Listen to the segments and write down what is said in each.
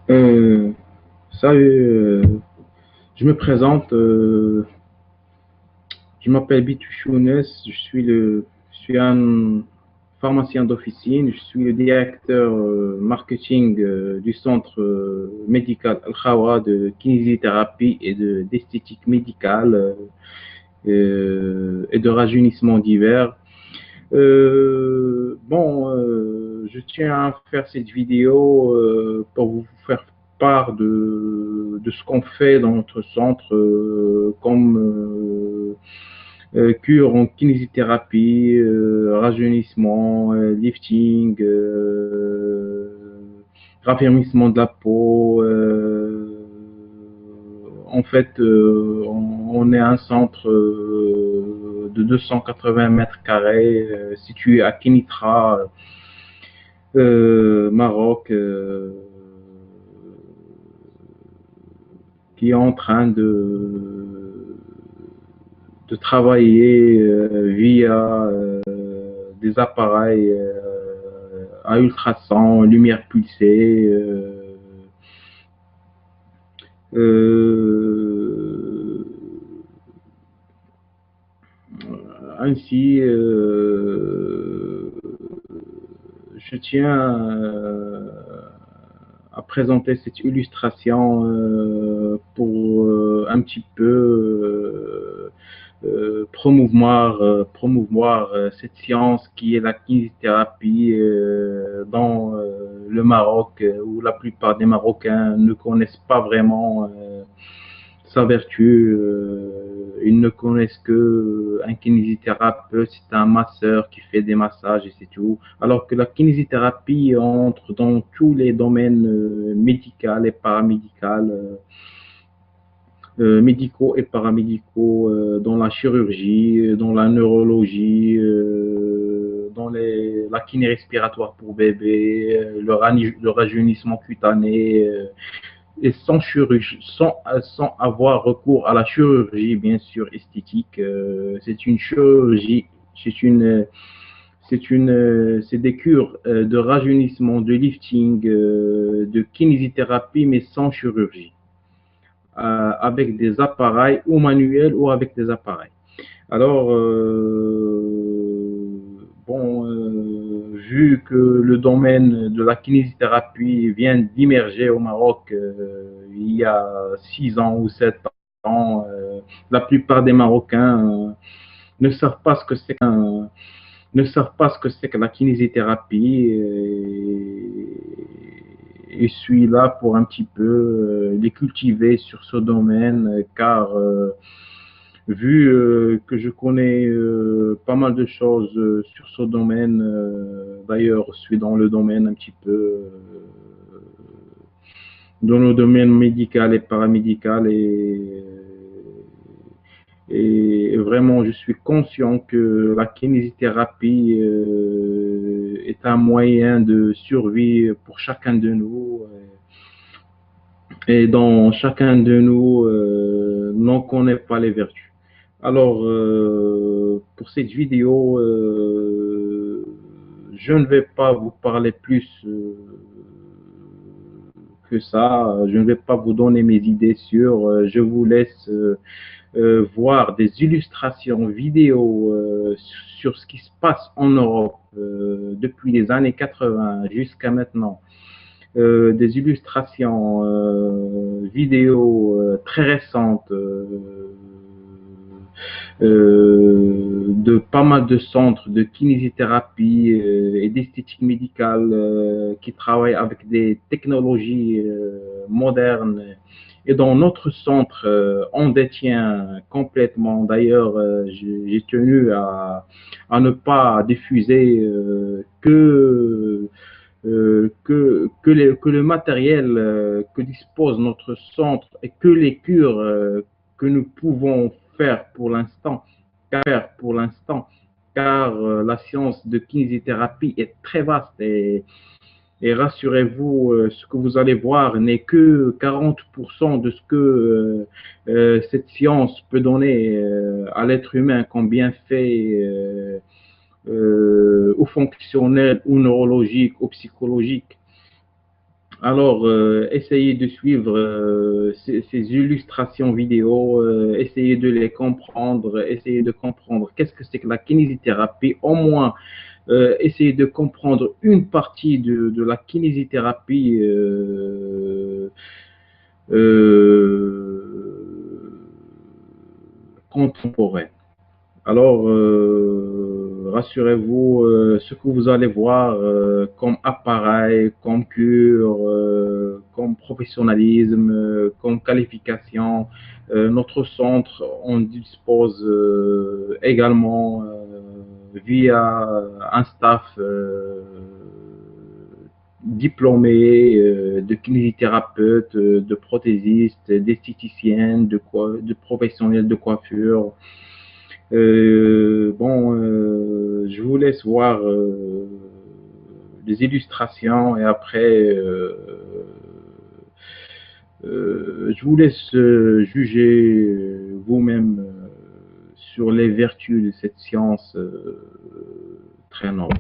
Euh, Salut, je me présente, je m'appelle Bitou Chounes, je suis un pharmacien d'officine, je suis le directeur marketing du centre médical Al-Khawa de kinésithérapie et d'esthétique médicale et de rajeunissement divers. Je tiens à faire cette vidéo pour vous faire part de ce qu'on fait dans notre centre cure en kinésithérapie, rajeunissement, lifting, raffermissement de la peau. On est un centre de 280 mètres carrés situé à Kenitra, Maroc, qui est en train de travailler via des appareils à ultrasons, lumière pulsée. Euh, Ainsi, je tiens à présenter cette illustration pour un petit peu promouvoir cette science qui est la kinésithérapie dans le Maroc, où la plupart des Marocains ne connaissent pas vraiment sa vertu. Ils ne connaissent que un kinésithérapeute, c'est un masseur qui fait des massages et c'est tout. Alors que la kinésithérapie entre dans tous les domaines médicaux et paramédicaux, médicaux et paramédicaux, dans la chirurgie, dans la neurologie, la kiné respiratoire pour bébé, le rajeunissement cutané, et sans avoir recours à la chirurgie, bien sûr, esthétique. C'est une chirurgie, c'est une, c'est des cures de rajeunissement, de lifting, de kinésithérapie, mais sans chirurgie, avec des appareils ou manuels ou avec des appareils. Alors, vu que le domaine de la kinésithérapie vient d'immerger au Maroc il y a 6 ans ou 7 ans, la plupart des Marocains ne savent pas ce que c'est ne savent pas ce que c'est que la kinésithérapie. Et je suis là pour un petit peu les cultiver sur ce domaine, car vu que je connais pas mal de choses sur ce domaine, d'ailleurs, je suis dans le domaine un petit peu, dans le domaine médical et paramédical, et vraiment, je suis conscient que la kinésithérapie est un moyen de survie pour chacun de nous. Et dans chacun de nous n'en connaît pas les vertus. Alors, pour cette vidéo, je ne vais pas vous parler plus que ça. Je ne vais pas vous donner mes idées sur. Je vous laisse voir des illustrations vidéo sur ce qui se passe en Europe depuis les années 80 jusqu'à maintenant. Des illustrations vidéo très récentes de pas mal de centres de kinésithérapie et d'esthétique médicale qui travaillent avec des technologies modernes. Et dans notre centre, on détient complètement. D'ailleurs, j'ai tenu à ne pas diffuser que le matériel que dispose notre centre et que les cures que nous pouvons faire pour l'instant, car la science de kinésithérapie est très vaste et rassurez-vous, ce que vous allez voir n'est que 40% de ce que cette science peut donner à l'être humain comme bienfait ou fonctionnel ou neurologique ou psychologique. Alors, essayez de suivre ces illustrations vidéo, essayez de les comprendre, essayez de comprendre qu'est-ce que c'est que la kinésithérapie, au moins essayez de comprendre une partie de la kinésithérapie contemporaine. Alors, rassurez-vous, ce que vous allez voir comme appareil, comme cure, comme professionnalisme, comme qualification, notre centre, on dispose également via un staff diplômés de kinésithérapeutes, de prothésistes, d'esthéticiennes, de professionnels de coiffure. Je vous laisse voir les illustrations et après, je vous laisse juger vous-même sur les vertus de cette science très noble.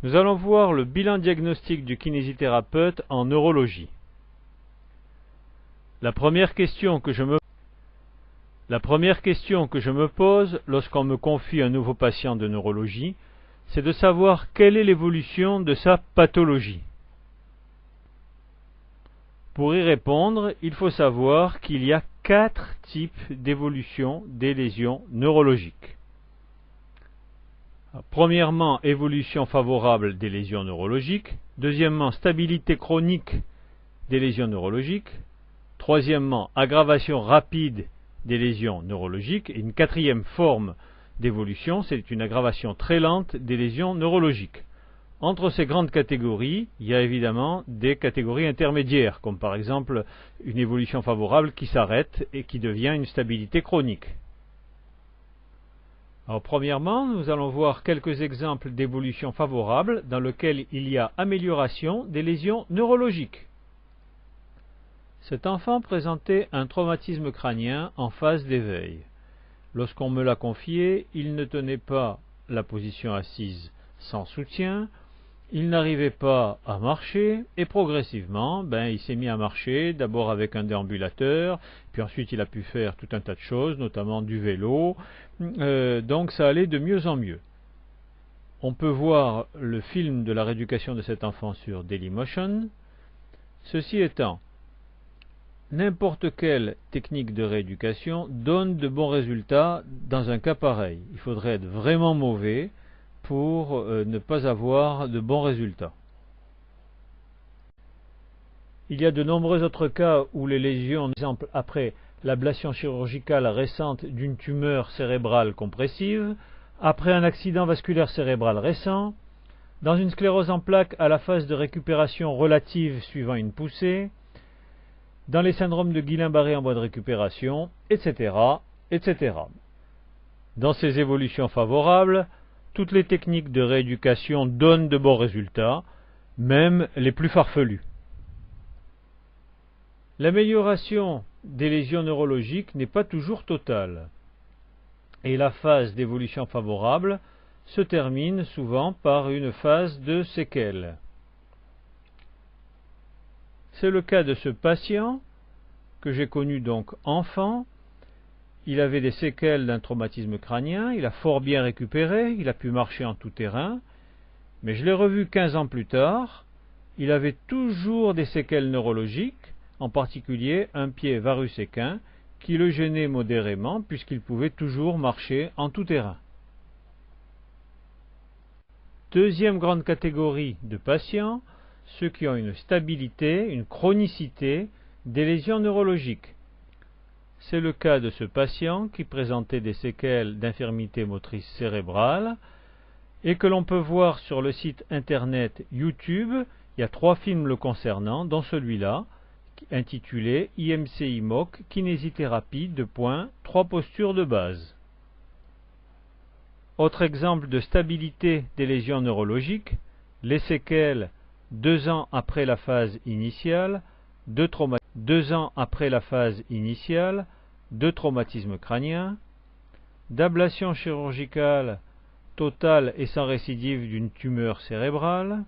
Nous allons voir le bilan diagnostique du kinésithérapeute en neurologie. La première question que je me pose lorsqu'on me confie un nouveau patient de neurologie, c'est de savoir quelle est l'évolution de sa pathologie. Pour y répondre, il faut savoir qu'il y a 4 types d'évolution des lésions neurologiques. Premièrement, évolution favorable des lésions neurologiques. Deuxièmement, stabilité chronique des lésions neurologiques. Troisièmement, aggravation rapide des lésions neurologiques. Et une quatrième forme d'évolution, c'est une aggravation très lente des lésions neurologiques. Entre ces grandes catégories, il y a évidemment des catégories intermédiaires, comme par exemple une évolution favorable qui s'arrête et qui devient une stabilité chronique. Alors, premièrement, nous allons voir quelques exemples d'évolution favorable dans lesquels il y a amélioration des lésions neurologiques. Cet enfant présentait un traumatisme crânien en phase d'éveil. Lorsqu'on me l'a confié, il ne tenait pas la position assise sans soutien, il n'arrivait pas à marcher et progressivement, il s'est mis à marcher, d'abord avec un déambulateur, puis ensuite il a pu faire tout un tas de choses, notamment du vélo, donc ça allait de mieux en mieux. On peut voir le film de la rééducation de cet enfant sur Dailymotion. Ceci étant, n'importe quelle technique de rééducation donne de bons résultats dans un cas pareil. Il faudrait être vraiment mauvais pour ne pas avoir de bons résultats. Il y a de nombreux autres cas où les lésions, par exemple après l'ablation chirurgicale récente d'une tumeur cérébrale compressive, après un accident vasculaire cérébral récent, dans une sclérose en plaques à la phase de récupération relative suivant une poussée, dans les syndromes de Guillain-Barré en voie de récupération, etc., etc. Dans ces évolutions favorables, toutes les techniques de rééducation donnent de bons résultats, même les plus farfelus. L'amélioration des lésions neurologiques n'est pas toujours totale, et la phase d'évolution favorable se termine souvent par une phase de séquelles. C'est le cas de ce patient que j'ai connu donc enfant. Il avait des séquelles d'un traumatisme crânien, il a fort bien récupéré, il a pu marcher en tout terrain, mais je l'ai revu 15 ans plus tard, il avait toujours des séquelles neurologiques, en particulier un pied varus-équin qui le gênait modérément puisqu'il pouvait toujours marcher en tout terrain. Deuxième grande catégorie de patients, ceux qui ont une stabilité, une chronicité des lésions neurologiques. C'est le cas de ce patient qui présentait des séquelles d'infirmité motrice cérébrale et que l'on peut voir sur le site internet YouTube. Il y a 3 films le concernant, dont celui-là, intitulé IMCI MOC kinésithérapie 3 postures de base. Autre exemple de stabilité des lésions neurologiques, les séquelles 2 ans après la phase initiale, 2 ans après la phase initiale, de traumatisme crânien, d'ablation chirurgicale totale et sans récidive d'une tumeur cérébrale,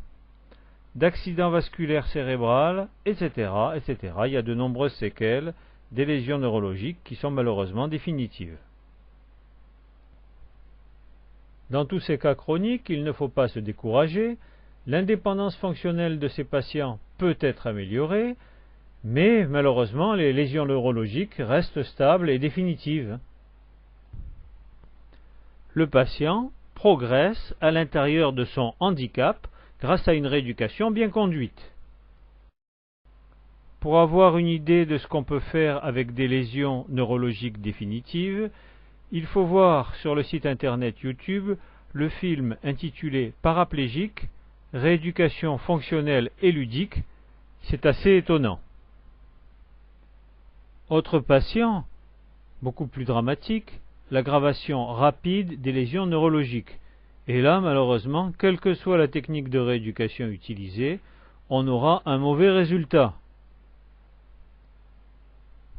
d'accident vasculaire cérébral, etc., etc. Il y a de nombreuses séquelles des lésions neurologiques qui sont malheureusement définitives. Dans tous ces cas chroniques, il ne faut pas se décourager. L'indépendance fonctionnelle de ces patients peut être améliorée, mais malheureusement les lésions neurologiques restent stables et définitives. Le patient progresse à l'intérieur de son handicap grâce à une rééducation bien conduite. Pour avoir une idée de ce qu'on peut faire avec des lésions neurologiques définitives, il faut voir sur le site internet YouTube le film intitulé Paraplégique, rééducation fonctionnelle et ludique. C'est assez étonnant. Autre patient, beaucoup plus dramatique, l'aggravation rapide des lésions neurologiques. Et là, malheureusement, quelle que soit la technique de rééducation utilisée, on aura un mauvais résultat.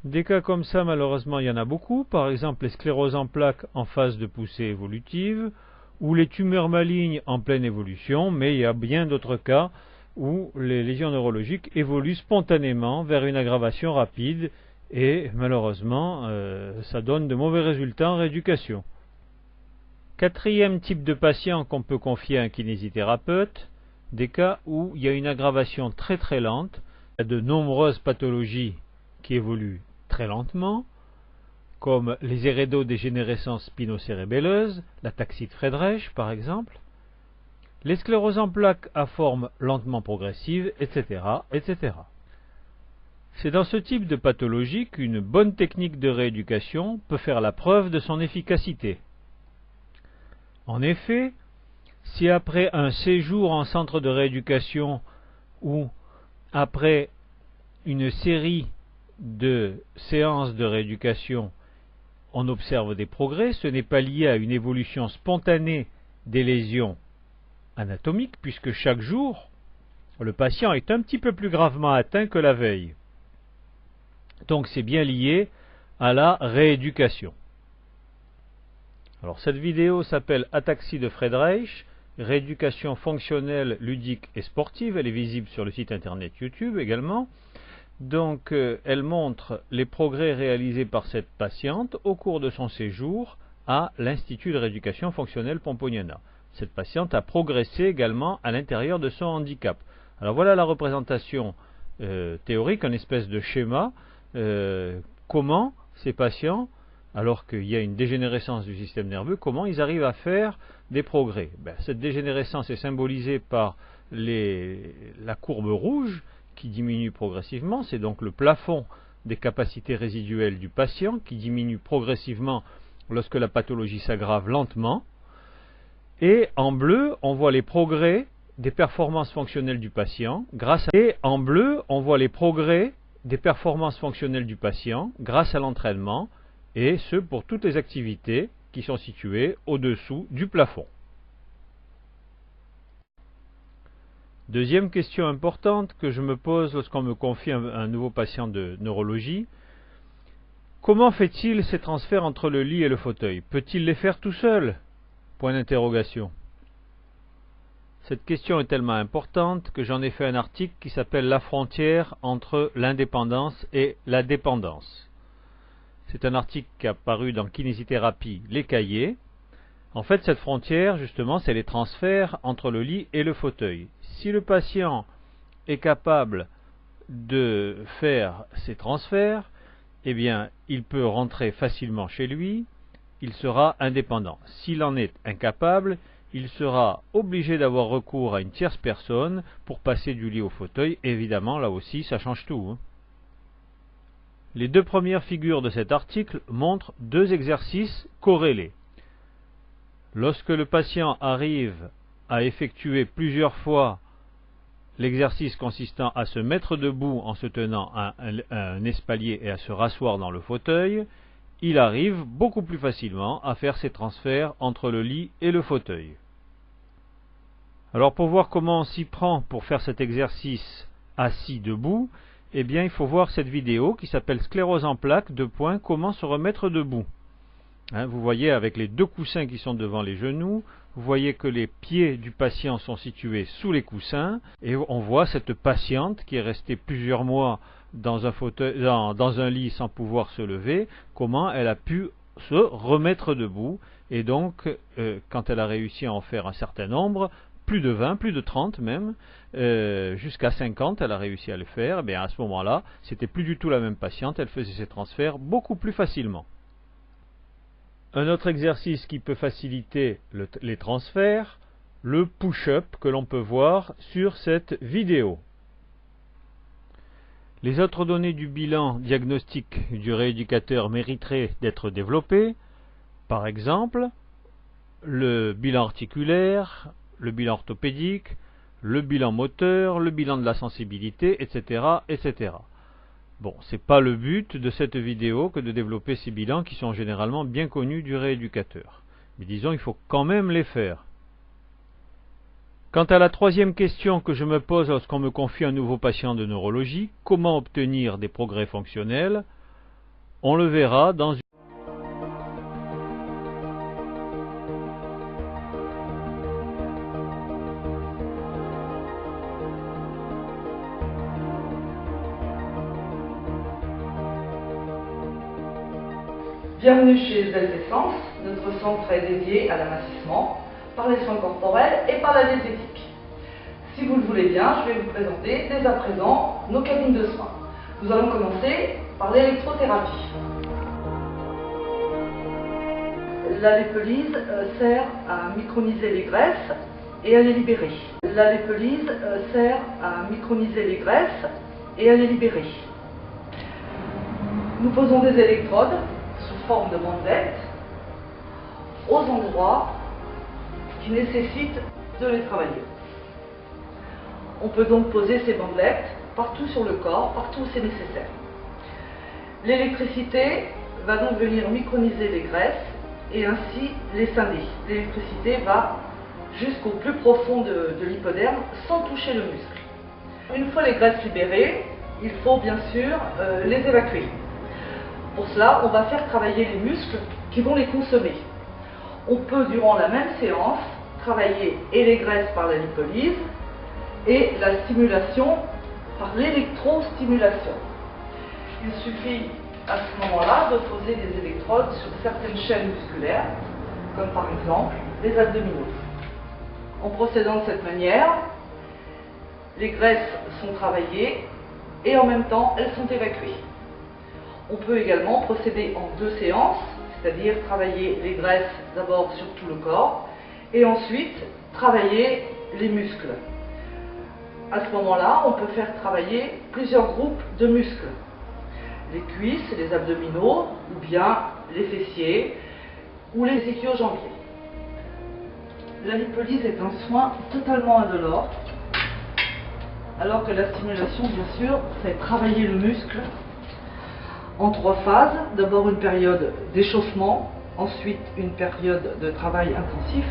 Des cas comme ça, malheureusement, il y en a beaucoup. Par exemple, les scléroses en plaques en phase de poussée évolutive, ou les tumeurs malignes en pleine évolution, mais il y a bien d'autres cas où les lésions neurologiques évoluent spontanément vers une aggravation rapide, et malheureusement, ça donne de mauvais résultats en rééducation. Quatrième type de patient qu'on peut confier à un kinésithérapeute, des cas où il y a une aggravation très très lente, il y a de nombreuses pathologies qui évoluent très lentement, comme les hérédodégénérescences spinocérébelleuses, l'ataxie de Friedreich par exemple, les scléroses en plaques à forme lentement progressive, etc., etc. C'est dans ce type de pathologie qu'une bonne technique de rééducation peut faire la preuve de son efficacité. En effet, si après un séjour en centre de rééducation ou après une série de séances de rééducation, on observe des progrès, ce n'est pas lié à une évolution spontanée des lésions anatomiques, puisque chaque jour, le patient est un petit peu plus gravement atteint que la veille. Donc c'est bien lié à la rééducation. Alors cette vidéo s'appelle Ataxie de Friedreich, rééducation fonctionnelle, ludique et sportive. Elle est visible sur le site internet YouTube également. Donc elle montre les progrès réalisés par cette patiente au cours de son séjour à l'Institut de rééducation fonctionnelle Pomponiana. Cette patiente a progressé également à l'intérieur de son handicap. Alors voilà la représentation théorique, une espèce de schéma. Comment ces patients, alors qu'il y a une dégénérescence du système nerveux, comment ils arrivent à faire des progrès. Cette dégénérescence est symbolisée par la courbe rouge qui diminue progressivement, c'est donc le plafond des capacités résiduelles du patient qui diminue progressivement lorsque la pathologie s'aggrave lentement. Et en bleu, on voit les progrès des performances fonctionnelles du patient grâce à l'entraînement, et ce pour toutes les activités qui sont situées au-dessous du plafond. Deuxième question importante que je me pose lorsqu'on me confie un nouveau patient de neurologie: comment fait-il ces transferts entre le lit et le fauteuil? Peut-il les faire tout seul? Point d'interrogation. Cette question est tellement importante que j'en ai fait un article qui s'appelle La frontière entre l'indépendance et la dépendance. C'est un article qui a paru dans Kinésithérapie, les cahiers. En fait, cette frontière, justement, c'est les transferts entre le lit et le fauteuil. Si le patient est capable de faire ces transferts, eh bien, il peut rentrer facilement chez lui, il sera indépendant. S'il en est incapable, il sera obligé d'avoir recours à une tierce personne pour passer du lit au fauteuil. Évidemment, là aussi, ça change tout. Les deux premières figures de cet article montrent deux exercices corrélés. Lorsque le patient arrive à effectuer plusieurs fois l'exercice consistant à se mettre debout en se tenant à un espalier et à se rasseoir dans le fauteuil, il arrive beaucoup plus facilement à faire ces transferts entre le lit et le fauteuil. Alors pour voir comment on s'y prend pour faire cet exercice assis debout, eh bien il faut voir cette vidéo qui s'appelle Sclérose en plaques, comment se remettre debout. Hein, vous voyez avec les deux coussins qui sont devant les genoux, vous voyez que les pieds du patient sont situés sous les coussins et on voit cette patiente qui est restée plusieurs mois dans un fauteuil, dans un lit sans pouvoir se lever, comment elle a pu se remettre debout. Et donc, quand elle a réussi à en faire un certain nombre, plus de 20, plus de 30 même, jusqu'à 50, elle a réussi à le faire, et bien à ce moment-là, c'était plus du tout la même patiente, elle faisait ses transferts beaucoup plus facilement. Un autre exercice qui peut faciliter les transferts, le push-up que l'on peut voir sur cette vidéo. Les autres données du bilan diagnostique du rééducateur mériteraient d'être développées, par exemple, le bilan articulaire, le bilan orthopédique, le bilan moteur, le bilan de la sensibilité, etc., etc. Bon, c'est pas le but de cette vidéo que de développer ces bilans qui sont généralement bien connus du rééducateur. Mais disons, il faut quand même les faire. Quant à la troisième question que je me pose lorsqu'on me confie un nouveau patient de neurologie, comment obtenir des progrès fonctionnels, on le verra dans une... Bienvenue chez Essence, notre centre est dédié à l'amincissement par les soins corporels et par la diététique. Si vous le voulez bien, je vais vous présenter dès à présent nos cabines de soins. Nous allons commencer par l'électrothérapie. La lipolyse sert à microniser les graisses et à les libérer. La lipolyse sert à microniser les graisses et à les libérer. Nous posons des électrodes sous forme de bandelettes aux endroits qui nécessitent de les travailler. On peut donc poser ces bandelettes partout sur le corps, partout où c'est nécessaire. L'électricité va donc venir microniser les graisses et ainsi les scinder. L'électricité va jusqu'au plus profond de l'hypoderme sans toucher le muscle. Une fois les graisses libérées, il faut bien sûr les évacuer. Pour cela, on va faire travailler les muscles qui vont les consommer. On peut, durant la même séance, travailler et les graisses par la lipolyse et la stimulation par l'électrostimulation. Il suffit à ce moment-là de poser des électrodes sur certaines chaînes musculaires, comme par exemple les abdominaux. En procédant de cette manière, les graisses sont travaillées et en même temps elles sont évacuées. On peut également procéder en deux séances, c'est-à-dire travailler les graisses d'abord sur tout le corps et ensuite travailler les muscles. À ce moment-là, on peut faire travailler plusieurs groupes de muscles. Les cuisses, les abdominaux, ou bien les fessiers, ou les ischio-jambiers. La lipolyse est un soin totalement indolore, alors que la stimulation, bien sûr, fait travailler le muscle en trois phases. D'abord une période d'échauffement, ensuite une période de travail intensif,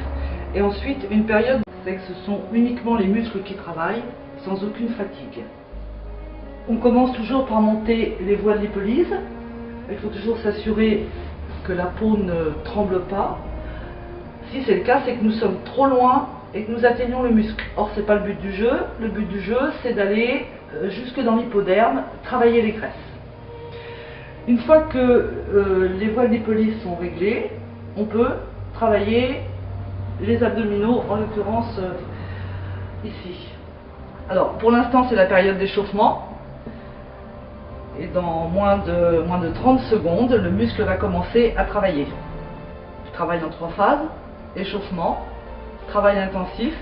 et ensuite une période où ce sont uniquement les muscles qui travaillent, sans aucune fatigue. On commence toujours par monter les voies de lipolyse. Il faut toujours s'assurer que la peau ne tremble pas. Si c'est le cas, c'est que nous sommes trop loin et que nous atteignons le muscle. Or, ce n'est pas le but du jeu. Le but du jeu, c'est d'aller jusque dans l'hypoderme, travailler les graisses. Une fois que les voies de lipolyse sont réglées, on peut travailler les abdominaux, en l'occurrence ici. Alors, pour l'instant, c'est la période d'échauffement. Et dans moins de 30 secondes, le muscle va commencer à travailler. Je travaille en trois phases: échauffement, travail intensif,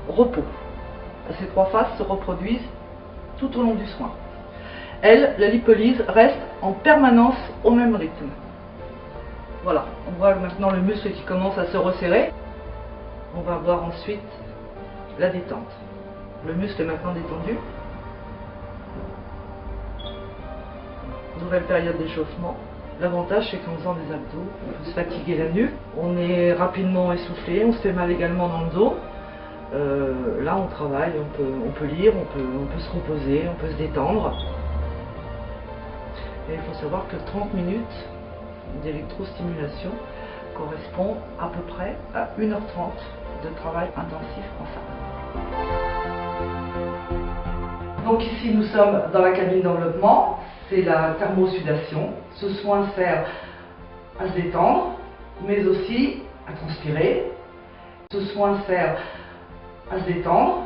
repos. Ces trois phases se reproduisent tout au long du soin. Elle, la lipolyse, reste en permanence au même rythme. Voilà, on voit maintenant le muscle qui commence à se resserrer. On va voir ensuite la détente. Le muscle est maintenant détendu. Nouvelle période d'échauffement. L'avantage, c'est qu'en faisant des abdos, on peut se fatiguer la nuque, on est rapidement essoufflé, on se fait mal également dans le dos. Là, on travaille, on peut lire, on peut se reposer, on peut se détendre. Et il faut savoir que 30 minutes d'électrostimulation correspond à peu près à 1h30 de travail intensif en salle. Donc ici nous sommes dans la cabine d'enveloppement, c'est la thermosudation. Ce soin sert à se détendre, mais aussi à transpirer. Ce soin sert à se détendre,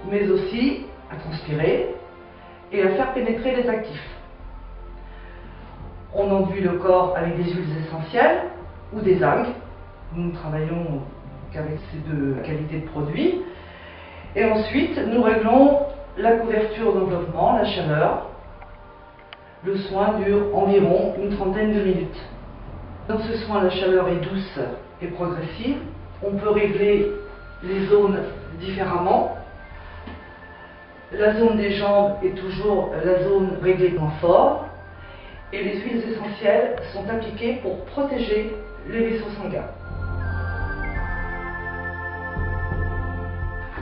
mais aussi à transpirer et à faire pénétrer les actifs. On enduit le corps avec des huiles essentielles ou des algues. Nous ne travaillons qu'avec ces deux qualités de produits. Et ensuite, nous réglons la couverture d'enveloppement, la chaleur. Le soin dure environ une trentaine de minutes. Dans ce soin, la chaleur est douce et progressive. On peut régler les zones différemment. La zone des jambes est toujours la zone réglée moins fort. Et les huiles essentielles sont appliquées pour protéger les vaisseaux sanguins.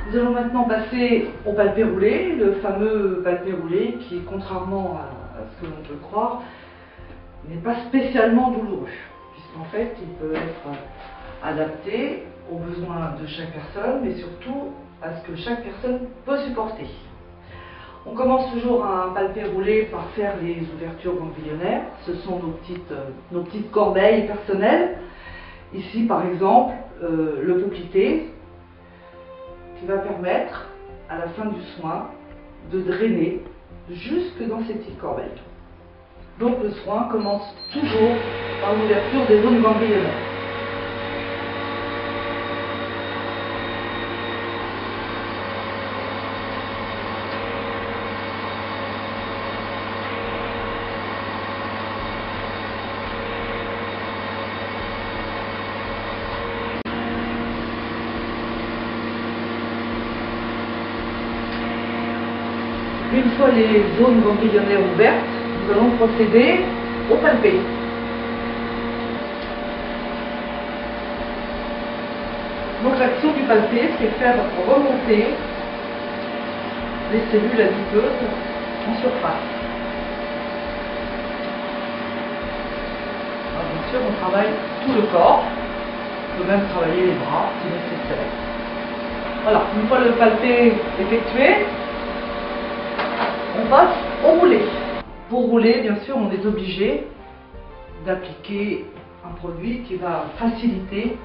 Nous allons maintenant passer au palpé roulé, le fameux palpé roulé qui, contrairement à ce que l'on peut croire, n'est pas spécialement douloureux, puisqu'en fait il peut être adapté aux besoins de chaque personne, mais surtout à ce que chaque personne peut supporter. On commence toujours un palpé roulé par faire les ouvertures ganglionnaires. Ce sont nos petites corbeilles personnelles. Ici, par exemple, le poplité qui va permettre, à la fin du soin, de drainer jusque dans ces petites corbeilles. Donc le soin commence toujours par l'ouverture des zones ganglionnaires. Une fois les zones ganglionnaires ouvertes, nous allons procéder au palpé. Donc l'action du palpé, c'est faire remonter les cellules adipeuses en surface. Alors, bien sûr, on travaille tout le corps, on peut même travailler les bras si nécessaire. Voilà, une fois le palpé effectué, on passe au roulé. Pour rouler, bien sûr, on est obligé d'appliquer un produit qui va faciliter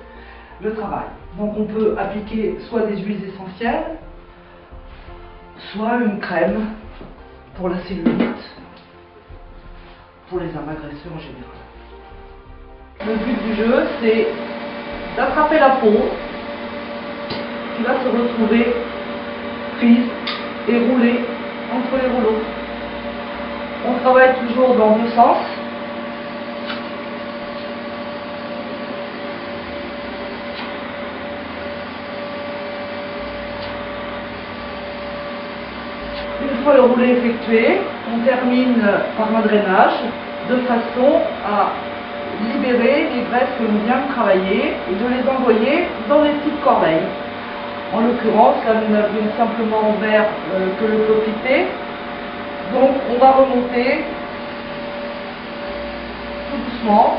le travail. Donc on peut appliquer soit des huiles essentielles, soit une crème pour la cellulite, pour les amagresseurs en général. Le but du jeu, c'est d'attraper la peau qui va se retrouver prise et roulée entre les rouleaux. On travaille toujours dans deux sens. Une fois le roulé effectué, on termine par un drainage de façon à libérer les graisses que l'on vient de travailler et de les envoyer dans les petites corbeilles. En l'occurrence, là nous n'avions simplement ouvert que le poplité. Donc on va remonter tout doucement,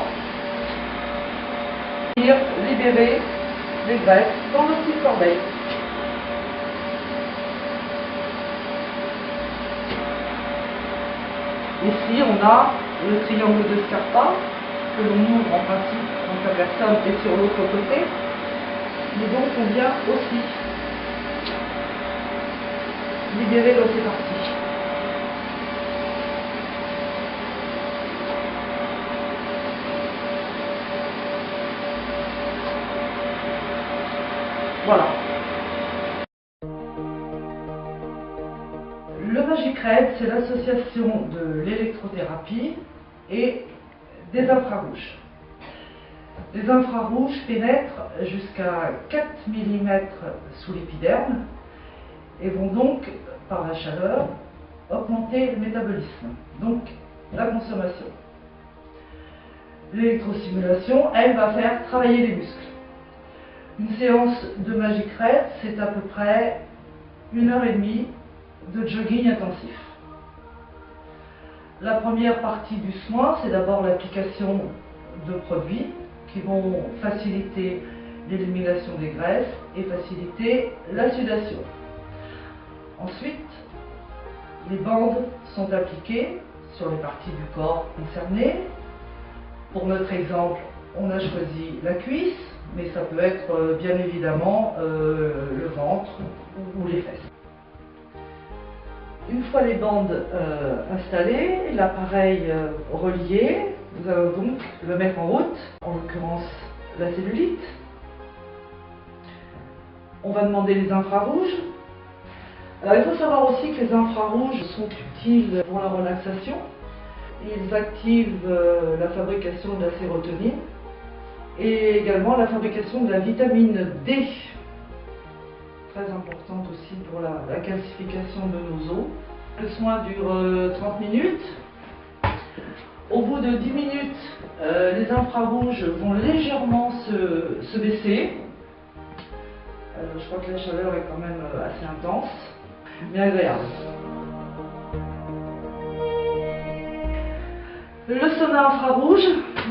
et libérer les graisses dans nos petites corbeilles. Ici on a le triangle de Scarpa que l'on ouvre en principe quand la personne est sur l'autre côté. Mais donc on vient aussi libérer dans ces parties. Voilà. Le Magicred, c'est l'association de l'électrothérapie et des infrarouges. Les infrarouges pénètrent jusqu'à 4 mm sous l'épiderme et vont donc, par la chaleur, augmenter le métabolisme, donc la consommation. L'électrostimulation, elle, va faire travailler les muscles. Une séance de Magicred, c'est à peu près 1h30 de jogging intensif. La première partie du soin, c'est d'abord l'application de produits qui vont faciliter l'élimination des graisses et faciliter la sudation. Ensuite, les bandes sont appliquées sur les parties du corps concernées. Pour notre exemple, on a choisi la cuisse, mais ça peut être bien évidemment le ventre ou les fesses. Une fois les bandes installées, l'appareil relié, nous allons donc le mettre en route, en l'occurrence la cellulite. On va demander les infrarouges. Alors, il faut savoir aussi que les infrarouges sont utiles pour la relaxation. Ils activent la fabrication de la sérotonine et également la fabrication de la vitamine D, très importante aussi pour la calcification de nos os. Le soin dure 30 minutes. Au bout de 10 minutes, les infrarouges vont légèrement se baisser. Je crois que la chaleur est quand même assez intense, mais agréable. Le sauna infrarouge,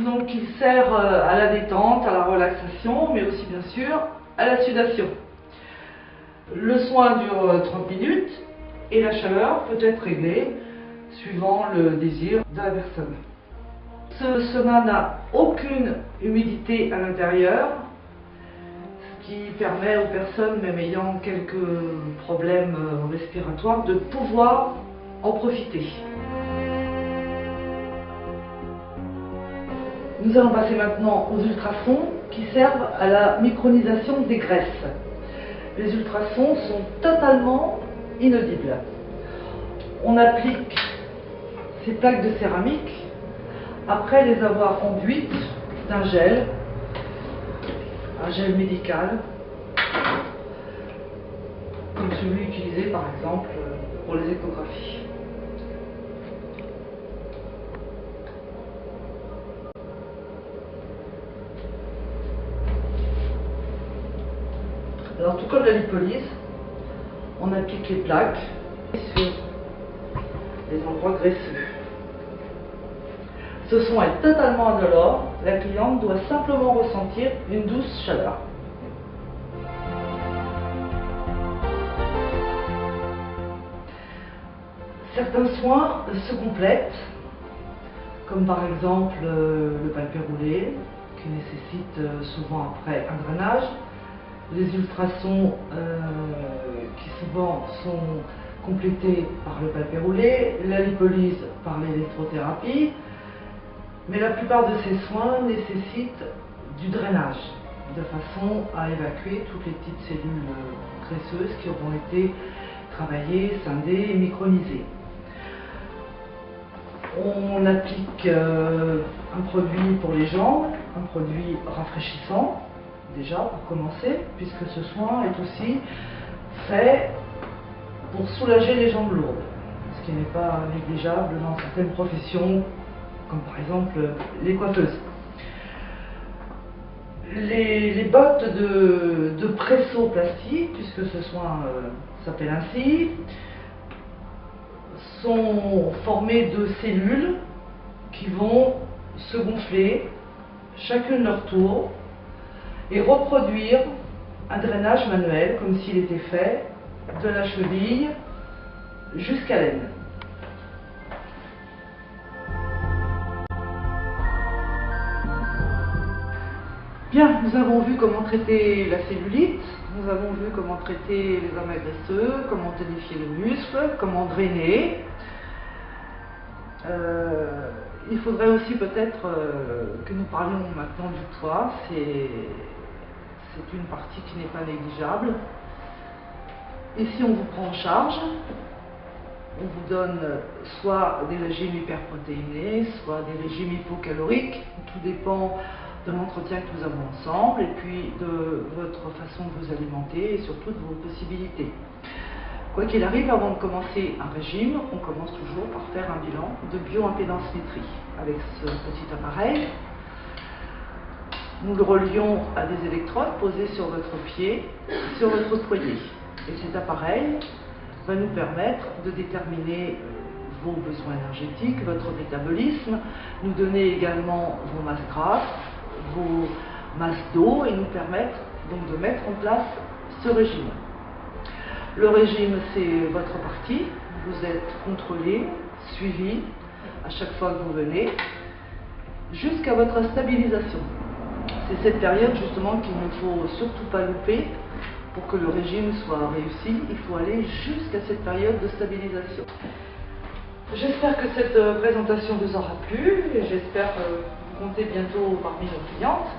donc il sert à la détente, à la relaxation, mais aussi bien sûr à la sudation. Le soin dure 30 minutes et la chaleur peut être réglée suivant le désir de la personne. Ce sauna n'a aucune humidité à l'intérieur, ce qui permet aux personnes, même ayant quelques problèmes respiratoires, de pouvoir en profiter. Nous allons passer maintenant aux ultrasons qui servent à la micronisation des graisses. Les ultrasons sont totalement inaudibles. On applique ces plaques de céramique après les avoir enduites d'un gel, un gel médical, comme celui utilisé par exemple pour les échographies. Alors, tout comme la lipolyse, on applique les plaques sur les endroits graisseux. Ce soin est totalement indolore, la cliente doit simplement ressentir une douce chaleur. Certains soins se complètent, comme par exemple le palpé roulé, qui nécessite souvent après un drainage. Les ultrasons qui souvent sont complétés par le palpé roulé, la lipolyse par l'électrothérapie, mais la plupart de ces soins nécessitent du drainage, de façon à évacuer toutes les petites cellules graisseuses qui auront été travaillées, scindées et micronisées. On applique un produit pour les jambes, un produit rafraîchissant, déjà pour commencer, puisque ce soin est aussi fait pour soulager les jambes lourdes, ce qui n'est pas négligeable dans certaines professions, comme par exemple les coiffeuses. Les bottes de pressoplastie, puisque ce soin s'appelle ainsi, sont formées de cellules qui vont se gonfler, chacune leur tour, et reproduire un drainage manuel comme s'il était fait de la cheville jusqu'à l'aine. Bien, nous avons vu comment traiter la cellulite, nous avons vu comment traiter les amas graisseux, comment tonifier les muscles, comment drainer. Il faudrait aussi peut-être que nous parlions maintenant du poids. C'est une partie qui n'est pas négligeable. Ici, on vous prend en charge. On vous donne soit des régimes hyperprotéinés, soit des régimes hypocaloriques. Tout dépend de l'entretien que nous avons ensemble et puis de votre façon de vous alimenter et surtout de vos possibilités. Quoi qu'il arrive, avant de commencer un régime, on commence toujours par faire un bilan de bioimpédance-métrie. Avec ce petit appareil, nous le relions à des électrodes posées sur votre pied, sur votre poignet. Et cet appareil va nous permettre de déterminer vos besoins énergétiques, votre métabolisme, nous donner également vos masses grasses, vos masses d'eau et nous permettre donc de mettre en place ce régime. Le régime, c'est votre partie. Vous êtes contrôlé, suivi à chaque fois que vous venez, jusqu'à votre stabilisation. C'est cette période justement qu'il ne faut surtout pas louper. Pour que le régime soit réussi, il faut aller jusqu'à cette période de stabilisation. J'espère que cette présentation vous aura plu et j'espère que vous comptez bientôt parmi nos clientes.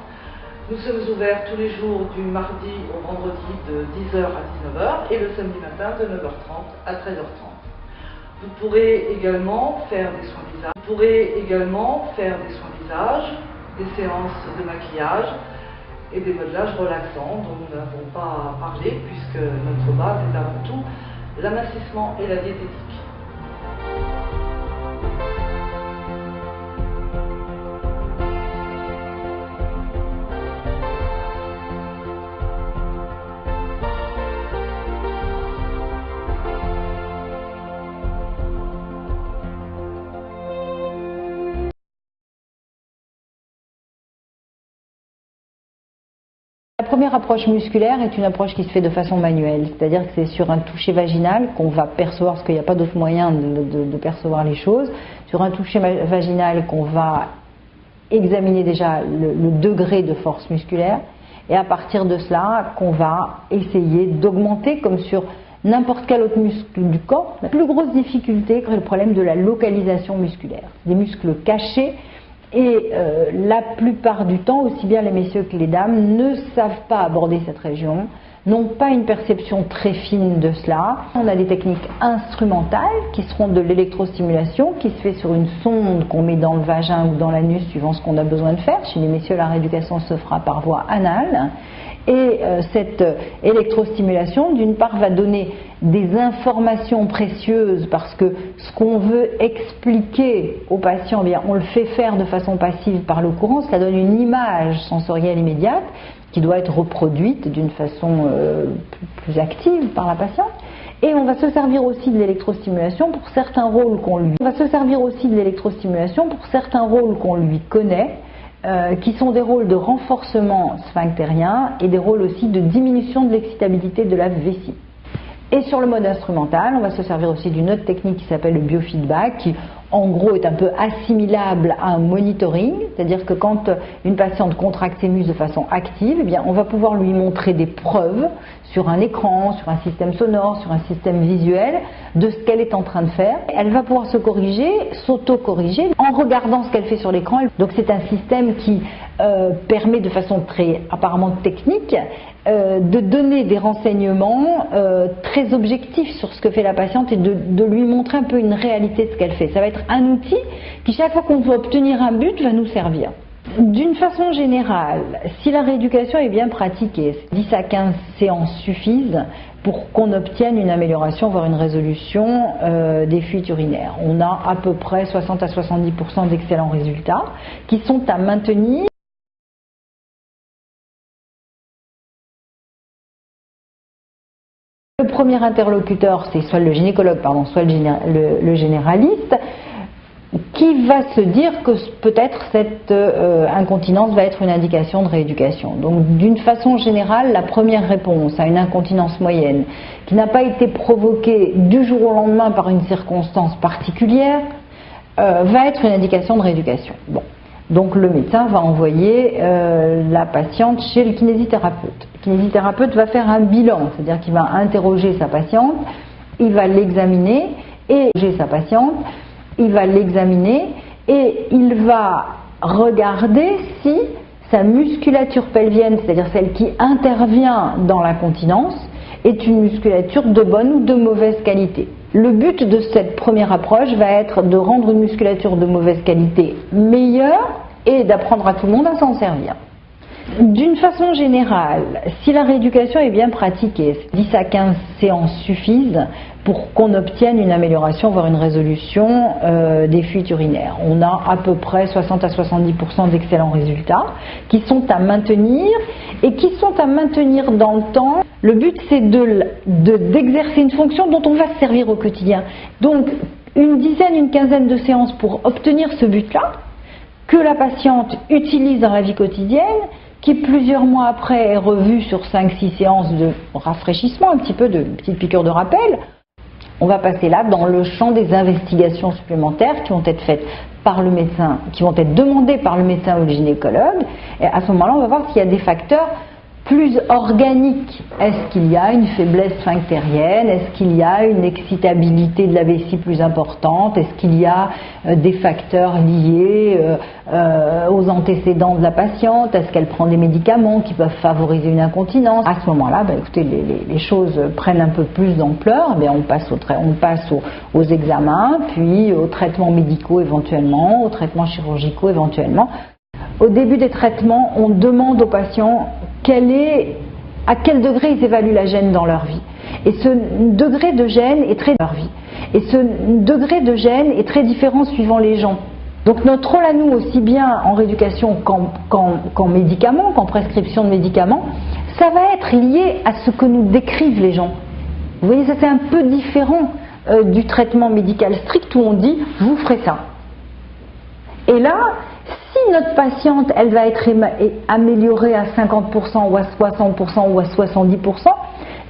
Nous sommes ouverts tous les jours du mardi au vendredi de 10h à 19h et le samedi matin de 9h30 à 13h30. Vous pourrez également faire des soins visage. Des séances de maquillage et des modelages relaxants dont nous n'avons pas parlé puisque notre base est avant tout l'amincissement et la diététique. La première approche musculaire est une approche qui se fait de façon manuelle, c'est-à-dire que c'est sur un toucher vaginal qu'on va percevoir, parce qu'il n'y a pas d'autre moyen de percevoir les choses, sur un toucher vaginal qu'on va examiner déjà le degré de force musculaire, et à partir de cela qu'on va essayer d'augmenter comme sur n'importe quel autre muscle du corps. La plus grosse difficulté, c'est le problème de la localisation musculaire, des muscles cachés. Et la plupart du temps, aussi bien les messieurs que les dames ne savent pas aborder cette région, n'ont pas une perception très fine de cela. On a des techniques instrumentales qui seront de l'électrostimulation, qui se fait sur une sonde qu'on met dans le vagin ou dans l'anus suivant ce qu'on a besoin de faire. Chez les messieurs, la rééducation se fera par voie anale. Et cette électrostimulation, d'une part, va donner des informations précieuses parce que ce qu'on veut expliquer au patient, eh bien, on le fait faire de façon passive par le courant. Ça donne une image sensorielle immédiate qui doit être reproduite d'une façon plus active par la patiente. Et on va se servir aussi de l'électrostimulation pour certains rôles qu'on lui connaît. Qui sont des rôles de renforcement sphinctérien et des rôles aussi de diminution de l'excitabilité de la vessie. Et sur le mode instrumental, on va se servir aussi d'une autre technique qui s'appelle le biofeedback, qui en gros est un peu assimilable à un monitoring, c'est-à-dire que quand une patiente contracte ses muscles de façon active, eh bien, on va pouvoir lui montrer des preuves sur un écran, sur un système sonore, sur un système visuel de ce qu'elle est en train de faire. Elle va pouvoir se corriger, s'auto-corriger en regardant ce qu'elle fait sur l'écran. Donc c'est un système qui permet de façon très apparemment technique de donner des renseignements très objectifs sur ce que fait la patiente et de lui montrer un peu une réalité de ce qu'elle fait. Ça va être un outil qui, chaque fois qu'on veut obtenir un but, va nous servir. D'une façon générale, si la rééducation est bien pratiquée, 10 à 15 séances suffisent pour qu'on obtienne une amélioration, voire une résolution des fuites urinaires. On a à peu près 60 à 70% d'excellents résultats qui sont à maintenir. Le premier interlocuteur, c'est soit le gynécologue, soit le généraliste, qui va se dire que peut-être cette incontinence va être une indication de rééducation. Donc d'une façon générale, la première réponse à une incontinence moyenne qui n'a pas été provoquée du jour au lendemain par une circonstance particulière va être une indication de rééducation. Bon. Donc le médecin va envoyer la patiente chez le kinésithérapeute. Le kinésithérapeute va faire un bilan, c'est-à-dire qu'il va interroger sa patiente, il va l'examiner et il va regarder si sa musculature pelvienne, c'est-à-dire celle qui intervient dans l'incontinence, est une musculature de bonne ou de mauvaise qualité. Le but de cette première approche va être de rendre une musculature de mauvaise qualité meilleure et d'apprendre à tout le monde à s'en servir. D'une façon générale, si la rééducation est bien pratiquée, 10 à 15 séances suffisent pour qu'on obtienne une amélioration, voire une résolution des fuites urinaires. On a à peu près 60 à 70% d'excellents résultats qui sont à maintenir et qui sont à maintenir dans le temps. Le but, c'est d'exercer une fonction dont on va se servir au quotidien. Donc, une quinzaine de séances pour obtenir ce but-là, que la patiente utilise dans la vie quotidienne, qui plusieurs mois après est revue sur 5-6 séances de rafraîchissement, un petit peu de petite piqûre de rappel. On va passer là dans le champ des investigations supplémentaires qui vont être faites par le médecin, qui vont être demandées par le médecin ou le gynécologue. Et à ce moment-là, on va voir s'il y a des facteurs plus organique. Est-ce qu'il y a une faiblesse sphinctérienne? Est-ce qu'il y a une excitabilité de la vessie plus importante? Est-ce qu'il y a des facteurs liés aux antécédents de la patiente? Est-ce qu'elle prend des médicaments qui peuvent favoriser une incontinence? À ce moment-là, écoutez, les choses prennent un peu plus d'ampleur. On passe aux examens, puis aux traitements médicaux éventuellement, aux traitements chirurgicaux éventuellement. Au début des traitements, on demande aux patients à quel degré ils évaluent la gêne dans leur vie. Et ce degré de gêne est très différent suivant les gens. Donc notre rôle à nous, aussi bien en rééducation qu'en médicaments, qu'en prescription de médicaments, ça va être lié à ce que nous décrivent les gens. Vous voyez, ça c'est un peu différent du traitement médical strict où on dit « vous ferez ça ». Et là, si notre patiente, elle va être améliorée à 50% ou à 60% ou à 70%,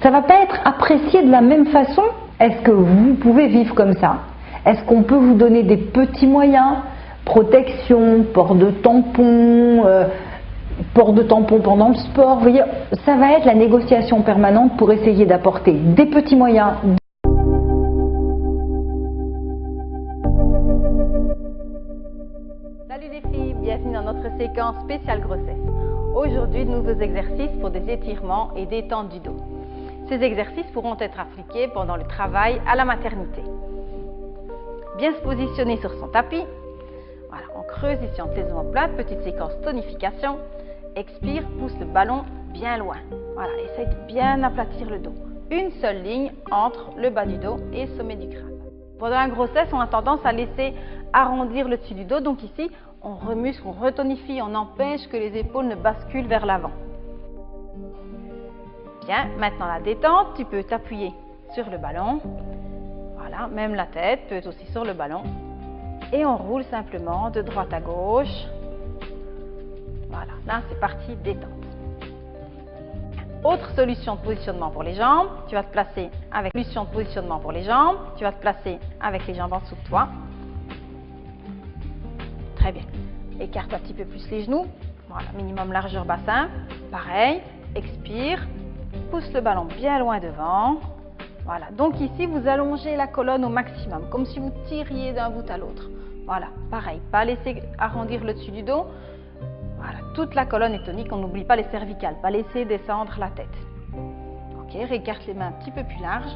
ça ne va pas être apprécié de la même façon. Est-ce que vous pouvez vivre comme ça? Est-ce qu'on peut vous donner des petits moyens? Protection, port de tampon pendant le sport. Vous voyez, ça va être la négociation permanente pour essayer d'apporter des petits moyens. Salut les filles, bienvenue dans notre séquence spéciale grossesse. Aujourd'hui, de nouveaux exercices pour des étirements et détente du dos. Ces exercices pourront être appliqués pendant le travail à la maternité. Bien se positionner sur son tapis. Voilà, on creuse ici entre les omoplates, petite séquence tonification. Expire, pousse le ballon bien loin. Voilà, essaye de bien aplatir le dos. Une seule ligne entre le bas du dos et le sommet du crâne. Pendant la grossesse, on a tendance à laisser arrondir le dessus du dos. Donc ici, on remuscle, on retonifie, on empêche que les épaules ne basculent vers l'avant. Bien, maintenant la détente, tu peux t'appuyer sur le ballon. Voilà, même la tête peut être aussi sur le ballon. Et on roule simplement de droite à gauche. Voilà, là c'est parti, détente. Autre solution de positionnement pour les jambes, tu vas te placer avec solution de positionnement pour les jambes, tu vas te placer avec les jambes en dessous de toi. Très bien. Écarte un petit peu plus les genoux. Voilà, minimum largeur bassin. Pareil, expire, pousse le ballon bien loin devant. Voilà, donc ici vous allongez la colonne au maximum, comme si vous tiriez d'un bout à l'autre. Voilà, pareil, pas laisser arrondir le dessus du dos. Voilà, toute la colonne est tonique, on n'oublie pas les cervicales, pas laisser descendre la tête. Ok, réécarte les mains un petit peu plus larges.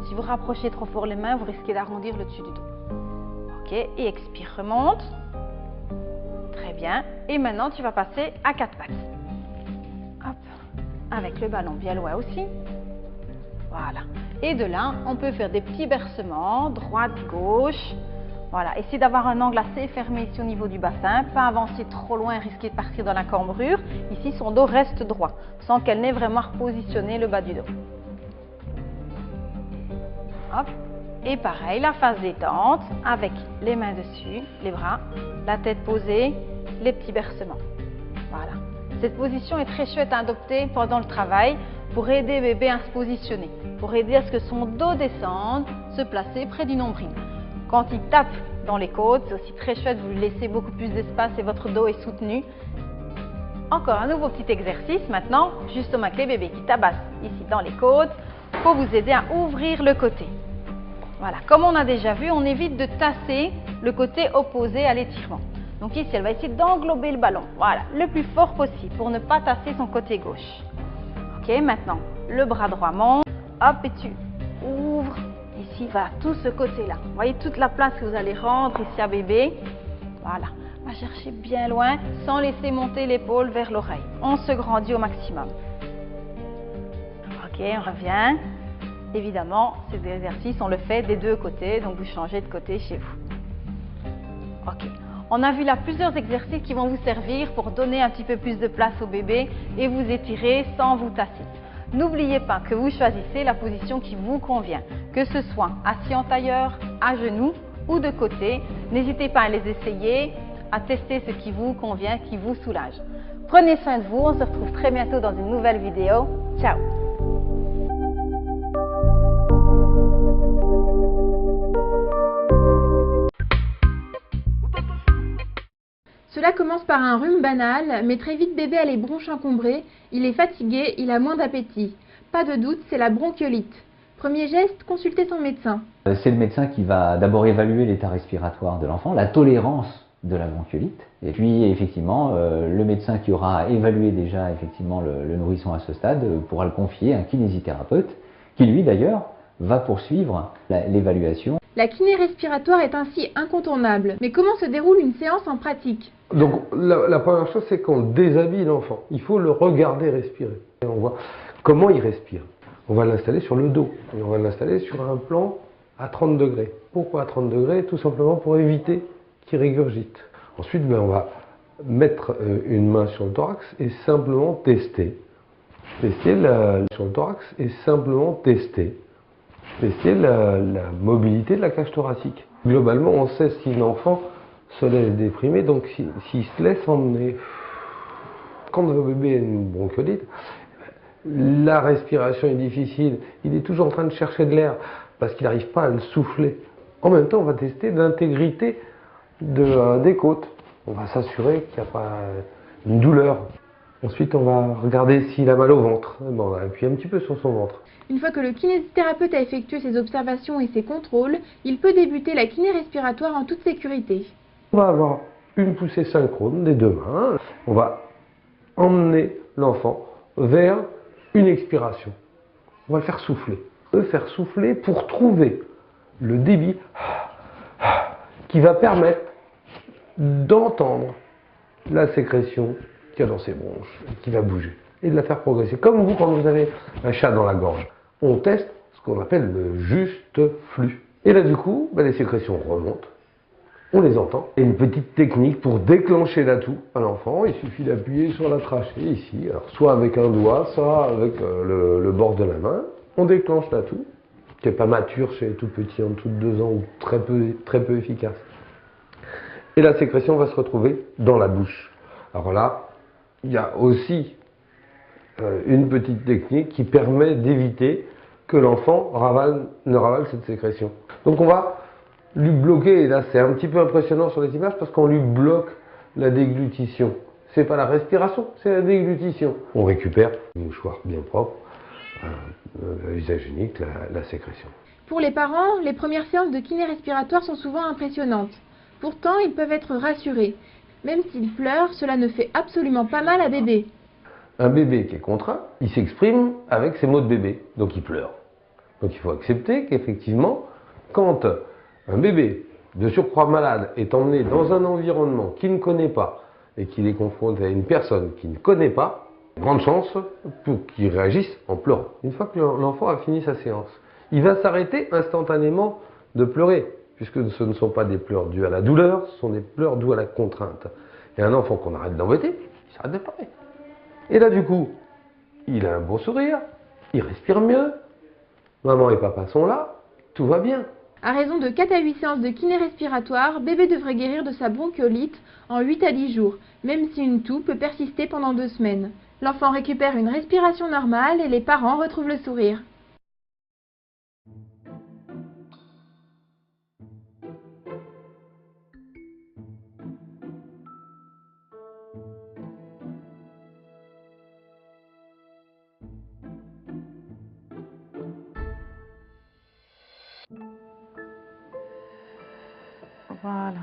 Si vous rapprochez trop fort les mains, vous risquez d'arrondir le dessus du dos. Ok, et expire, remonte. Très bien, et maintenant tu vas passer à quatre pattes. Hop, avec le ballon bien loin aussi. Voilà, et de là, on peut faire des petits bercements, droite, gauche. Voilà, essayez d'avoir un angle assez fermé ici au niveau du bassin, pas avancer trop loin, risquer de partir dans la cambrure. Ici, son dos reste droit, sans qu'elle n'ait vraiment repositionné le bas du dos. Hop, et pareil, la phase détente, avec les mains dessus, les bras, la tête posée, les petits bercements. Voilà, cette position est très chouette à adopter pendant le travail pour aider bébé à se positionner, pour aider à ce que son dos descende, se placer près du nombril. Quand il tape dans les côtes, c'est aussi très chouette, vous lui laissez beaucoup plus d'espace et votre dos est soutenu. Encore un nouveau petit exercice maintenant, justement avec les bébés qui tabassent ici dans les côtes, pour vous aider à ouvrir le côté. Voilà, comme on a déjà vu, on évite de tasser le côté opposé à l'étirement. Donc ici, elle va essayer d'englober le ballon, voilà, le plus fort possible pour ne pas tasser son côté gauche. Ok, maintenant, le bras droit monte, hop, et tu ouvres. Ici, voilà, tout ce côté-là. Vous voyez toute la place que vous allez rendre ici à bébé. Voilà, on va chercher bien loin sans laisser monter l'épaule vers l'oreille. On se grandit au maximum. Ok, on revient. Évidemment, ces exercices, on le fait des deux côtés, donc vous changez de côté chez vous. Ok, on a vu là plusieurs exercices qui vont vous servir pour donner un petit peu plus de place au bébé et vous étirer sans vous tasser. N'oubliez pas que vous choisissez la position qui vous convient, que ce soit assis en tailleur, à genoux ou de côté. N'hésitez pas à les essayer, à tester ce qui vous convient, qui vous soulage. Prenez soin de vous, on se retrouve très bientôt dans une nouvelle vidéo. Ciao! Cela commence par un rhume banal, mais très vite bébé a les bronches encombrées, il est fatigué, il a moins d'appétit. Pas de doute, c'est la bronchiolite. Premier geste, consulter son médecin. C'est le médecin qui va d'abord évaluer l'état respiratoire de l'enfant, la tolérance de la bronchiolite. Et puis effectivement, le médecin qui aura évalué déjà effectivement le nourrisson à ce stade pourra le confier à un kinésithérapeute qui lui d'ailleurs va poursuivre l'évaluation. La kiné respiratoire est ainsi incontournable. Mais comment se déroule une séance en pratique? Donc la première chose, c'est qu'on déshabille l'enfant. Il faut le regarder respirer. Et on voit comment il respire. On va l'installer sur le dos. Et on va l'installer sur un plan à 30 degrés. Pourquoi à 30 degrés? Tout simplement pour éviter qu'il régurgite. Ensuite, on va mettre une main sur le thorax et simplement tester. Tester sur le thorax et simplement tester la mobilité de la cage thoracique. Globalement, on sait si l'enfant se laisse déprimer, donc s'il se laisse emmener. Quand un bébé a une bronchiolite, la respiration est difficile, il est toujours en train de chercher de l'air parce qu'il n'arrive pas à le souffler. En même temps, on va tester l'intégrité des côtes. On va s'assurer qu'il n'y a pas une douleur. Ensuite, on va regarder s'il a mal au ventre. On va appuyer un petit peu sur son ventre. Une fois que le kinésithérapeute a effectué ses observations et ses contrôles, il peut débuter la kiné respiratoire en toute sécurité. On va avoir une poussée synchrone des deux mains. On va emmener l'enfant vers une expiration. On va le faire souffler. Le faire souffler pour trouver le débit qui va permettre d'entendre la sécrétion qu'il y a dans ses bronches, qui va bouger, et de la faire progresser. Comme vous, quand vous avez un chat dans la gorge, on teste ce qu'on appelle le juste flux. Et là, du coup, les sécrétions remontent, on les entend. Et une petite technique pour déclencher l'atout à l'enfant, il suffit d'appuyer sur la trachée ici, alors soit avec un doigt, soit avec le bord de la main. On déclenche l'atout, qui n'est pas mature chez les tout petits, en dessous de 2 ans, ou très peu efficace. Et la sécrétion va se retrouver dans la bouche. Alors là, il y a aussi une petite technique qui permet d'éviter que l'enfant ne ravale cette sécrétion. Donc on va lui bloquer, et là c'est un petit peu impressionnant sur les images parce qu'on lui bloque la déglutition. C'est pas la respiration, c'est la déglutition. On récupère un mouchoir bien propre, un usage unique, la sécrétion. Pour les parents, les premières séances de kiné respiratoire sont souvent impressionnantes. Pourtant, ils peuvent être rassurés. Même s'il pleure, cela ne fait absolument pas mal à bébé. Un bébé qui est contraint, il s'exprime avec ses mots de bébé, donc il pleure. Donc il faut accepter qu'effectivement, quand un bébé de surcroît malade est emmené dans un environnement qu'il ne connaît pas et qu'il est confronté à une personne qu'il ne connaît pas, grande chance pour qu'il réagisse en pleurant. Une fois que l'enfant a fini sa séance, il va s'arrêter instantanément de pleurer, puisque ce ne sont pas des pleurs dus à la douleur, ce sont des pleurs dus à la contrainte. Et un enfant qu'on arrête d'embêter, il s'arrête de pleurer. Et là, du coup, il a un beau sourire, il respire mieux, maman et papa sont là, tout va bien. À raison de 4 à 8 séances de kiné respiratoire, bébé devrait guérir de sa bronchiolite en 8 à 10 jours, même si une toux peut persister pendant 2 semaines. L'enfant récupère une respiration normale et les parents retrouvent le sourire. Voilà.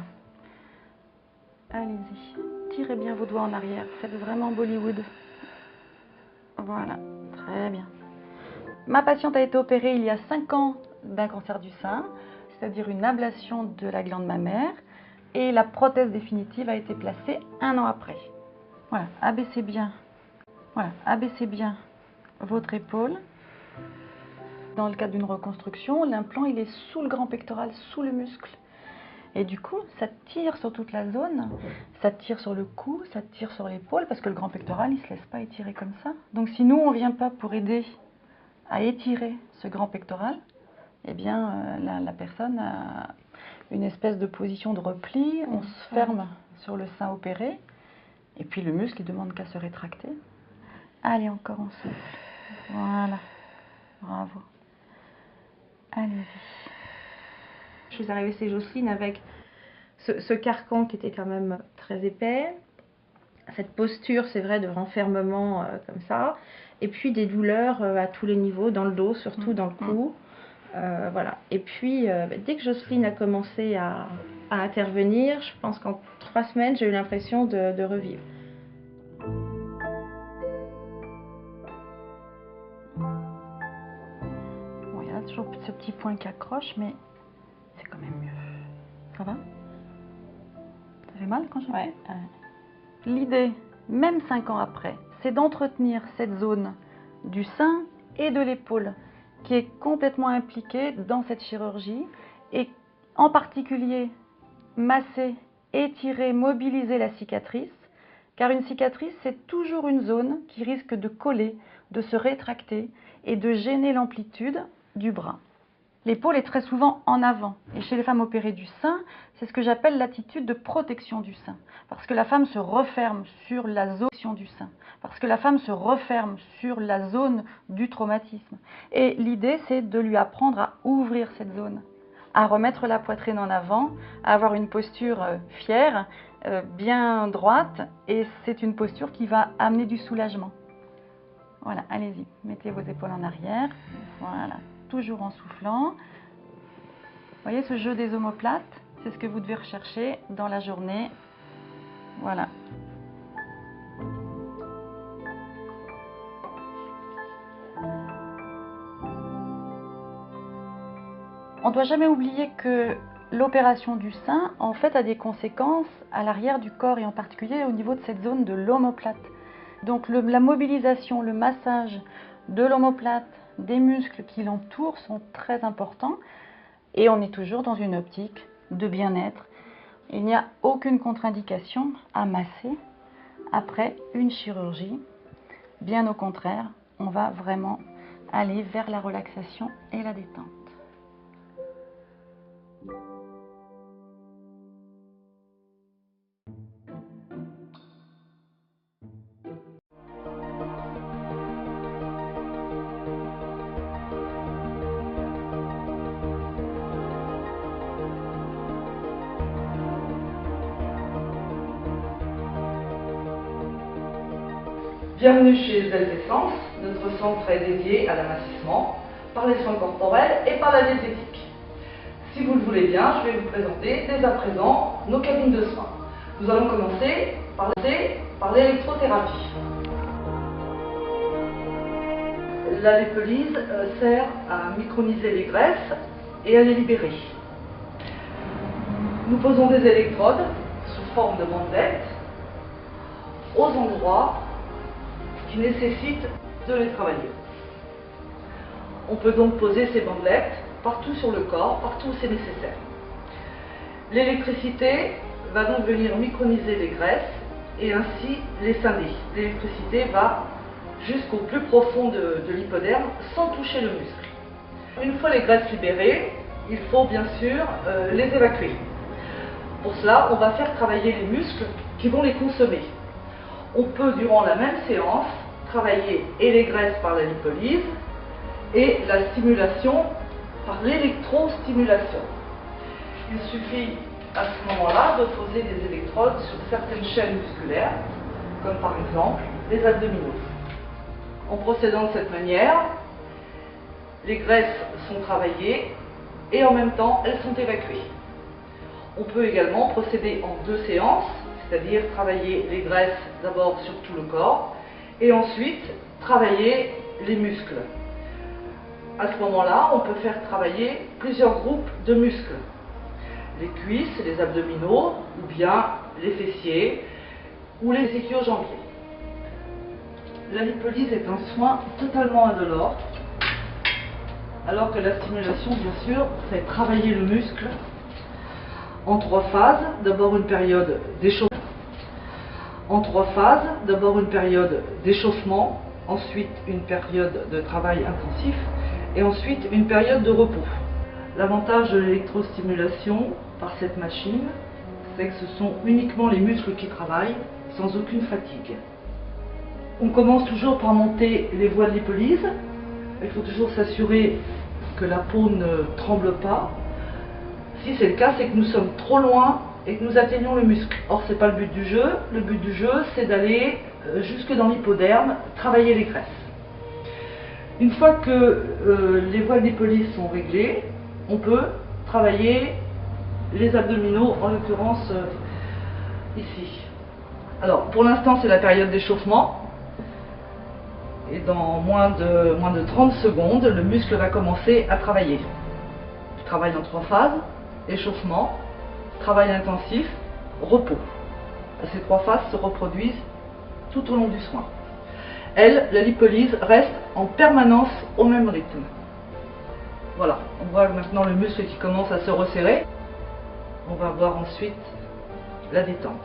Allez-y. Tirez bien vos doigts en arrière. Faites vraiment Bollywood. Voilà. Très bien. Ma patiente a été opérée il y a 5 ans d'un cancer du sein, c'est-à-dire une ablation de la glande mammaire, et la prothèse définitive a été placée 1 an après. Voilà. Abaissez bien. Voilà. Abaissez bien votre épaule. Dans le cadre d'une reconstruction, l'implant il est sous le grand pectoral, sous le muscle. Et du coup, ça tire sur toute la zone, ça tire sur le cou, ça tire sur l'épaule, parce que le grand pectoral, il ne se laisse pas étirer comme ça. Donc si nous, on ne vient pas pour aider à étirer ce grand pectoral, eh bien, la personne a une espèce de position de repli, on se ferme sur le sein opéré. Et puis le muscle, il demande qu'à se rétracter. Allez, encore on souffle. Voilà. Bravo. Allez-y. Je suis arrivée chez Jocelyne avec ce carcan qui était quand même très épais. Cette posture, c'est vrai, de renfermement comme ça. Et puis des douleurs à tous les niveaux, dans le dos, surtout dans le cou. Voilà. Et puis, dès que Jocelyne a commencé à intervenir, je pense qu'en 3 semaines, j'ai eu l'impression de revivre. Bon, il y a toujours ce petit point qui accroche, mais c'est quand même mieux. Ça va? Ça fait mal quand je fais? L'idée, même 5 ans après, c'est d'entretenir cette zone du sein et de l'épaule qui est complètement impliquée dans cette chirurgie et en particulier masser, étirer, mobiliser la cicatrice, car une cicatrice c'est toujours une zone qui risque de coller, de se rétracter et de gêner l'amplitude du bras. L'épaule est très souvent en avant et chez les femmes opérées du sein, c'est ce que j'appelle l'attitude de protection du sein, parce que la femme se referme sur la zone du sein, parce que la femme se referme sur la zone du traumatisme. Et l'idée, c'est de lui apprendre à ouvrir cette zone, à remettre la poitrine en avant, à avoir une posture fière, bien droite, et c'est une posture qui va amener du soulagement. Voilà, allez-y, mettez vos épaules en arrière, voilà, toujours en soufflant. Vous voyez ce jeu des omoplates, c'est ce que vous devez rechercher dans la journée. Voilà. On ne doit jamais oublier que l'opération du sein, en fait, a des conséquences à l'arrière du corps et en particulier au niveau de cette zone de l'omoplate. Donc la mobilisation, le massage de l'omoplate, des muscles qui l'entourent sont très importants et on est toujours dans une optique de bien-être. Il n'y a aucune contre-indication à masser après une chirurgie. Bien au contraire, on va vraiment aller vers la relaxation et la détente. Bienvenue chez Essence, notre centre est dédié à l'amincissement par les soins corporels et par la diététique. Si vous le voulez bien, je vais vous présenter dès à présent nos cabines de soins. Nous allons commencer par l'électrothérapie. La lipolyse sert à microniser les graisses et à les libérer. Nous posons des électrodes sous forme de bandelettes aux endroits qui nécessitent de les travailler. On peut donc poser ces bandelettes partout sur le corps, partout où c'est nécessaire. L'électricité va donc venir microniser les graisses et ainsi les scinder. L'électricité va jusqu'au plus profond de l'hypoderme sans toucher le muscle. Une fois les graisses libérées, il faut bien sûr les évacuer. Pour cela, on va faire travailler les muscles qui vont les consommer. On peut, durant la même séance, travailler et les graisses par la lipolyse et la stimulation par l'électrostimulation. Il suffit à ce moment-là de poser des électrodes sur certaines chaînes musculaires, comme par exemple les abdominaux. En procédant de cette manière, les graisses sont travaillées et en même temps elles sont évacuées. On peut également procéder en 2 séances, c'est-à-dire travailler les graisses d'abord sur tout le corps et ensuite travailler les muscles. À ce moment-là, on peut faire travailler plusieurs groupes de muscles. Les cuisses, les abdominaux, ou bien les fessiers, ou les ischio-jambiers. La lipolyse est un soin totalement indolore, alors que la stimulation, bien sûr, fait travailler le muscle en 3 phases. D'abord une période d'échauffement. Ensuite une période de travail intensif et ensuite une période de repos. L'avantage de l'électrostimulation par cette machine, c'est que ce sont uniquement les muscles qui travaillent, sans aucune fatigue. On commence toujours par monter les voies de lipolyse. Il faut toujours s'assurer que la peau ne tremble pas. Si c'est le cas, c'est que nous sommes trop loin et que nous atteignons le muscle. Or, ce n'est pas le but du jeu. Le but du jeu, c'est d'aller jusque dans l'hypoderme, travailler les graisses. Une fois que les voies de lipolyse sont réglées, on peut travailler les abdominaux, en l'occurrence ici. Alors, pour l'instant, c'est la période d'échauffement. Et dans moins de 30 secondes, le muscle va commencer à travailler. Il travaille en 3 phases: échauffement, travail intensif, repos. Ces 3 phases se reproduisent tout au long du soin. La lipolyse reste en permanence au même rythme. Voilà, on voit maintenant le muscle qui commence à se resserrer. On va voir ensuite la détente.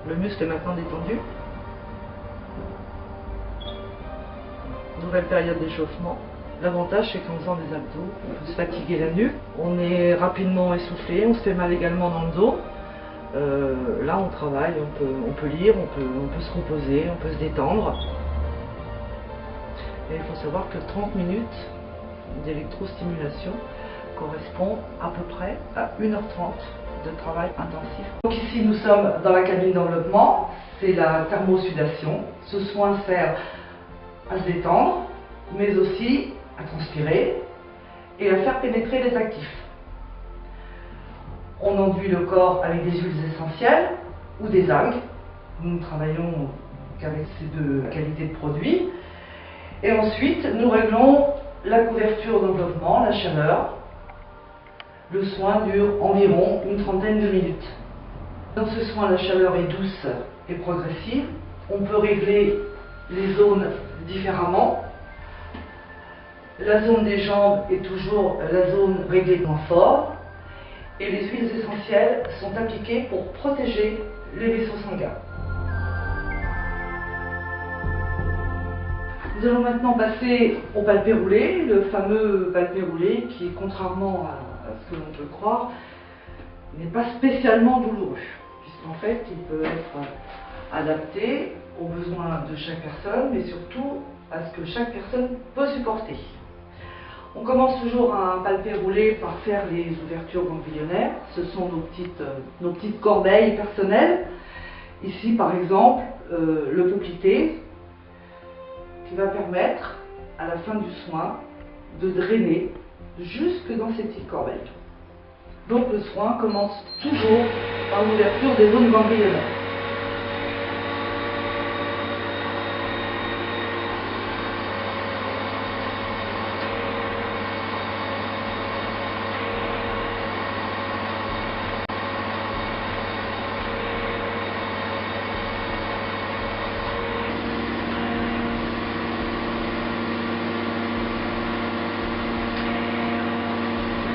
Le muscle est maintenant détendu. Nouvelle période d'échauffement. L'avantage, c'est qu'en faisant des abdos, on peut se fatiguer la nuque. On est rapidement essoufflé, on se fait mal également dans le dos. Là, on travaille, on peut lire, on peut se reposer, on peut se détendre. Et il faut savoir que 30 minutes d'électrostimulation correspond à peu près à 1h30 de travail intensif. Donc ici, nous sommes dans la cabine d'enveloppement. C'est la thermosudation. Ce soin sert à se détendre, mais aussi à transpirer et à faire pénétrer les actifs. On enduit le corps avec des huiles essentielles ou des algues. Nous ne travaillons qu'avec ces 2 qualités de produits. Et ensuite, nous réglons la couverture d'enveloppement, la chaleur. Le soin dure environ une trentaine de minutes. Dans ce soin, la chaleur est douce et progressive. On peut régler les zones différemment. La zone des jambes est toujours la zone réglée moins fort. Et les huiles essentielles sont appliquées pour protéger les vaisseaux sanguins. Nous allons maintenant passer au palpé roulé, le fameux palpé roulé qui, contrairement à ce que l'on peut croire, n'est pas spécialement douloureux, puisqu'en fait il peut être adapté aux besoins de chaque personne, mais surtout à ce que chaque personne peut supporter. On commence toujours un palpé roulé par faire les ouvertures ganglionnaires. Ce sont nos petites corbeilles personnelles. Ici, par exemple, le poplité, qui va permettre, à la fin du soin, de drainer jusque dans ces petites corbeilles. Donc le soin commence toujours par l'ouverture des zones ganglionnaires.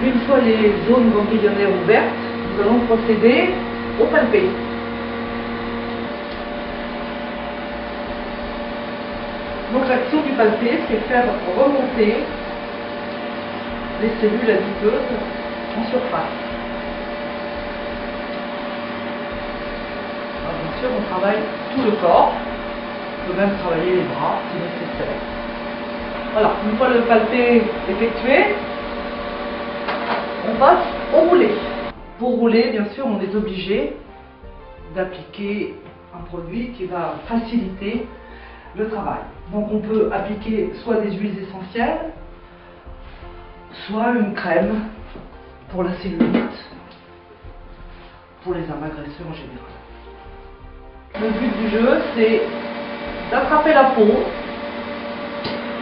Une fois les zones ganglionnaires ouvertes, nous allons procéder au palpé. Donc l'action du palpé, c'est faire remonter les cellules adipeuses en surface. Alors, bien sûr, on travaille tout le corps, on peut même travailler les bras si nécessaire. Voilà, une fois le palpé effectué, on passe au roulé. Pour rouler, bien sûr, on est obligé d'appliquer un produit qui va faciliter le travail. Donc on peut appliquer soit des huiles essentielles, soit une crème pour la cellulite, pour les amas graisseux en général. Le but du jeu, c'est d'attraper la peau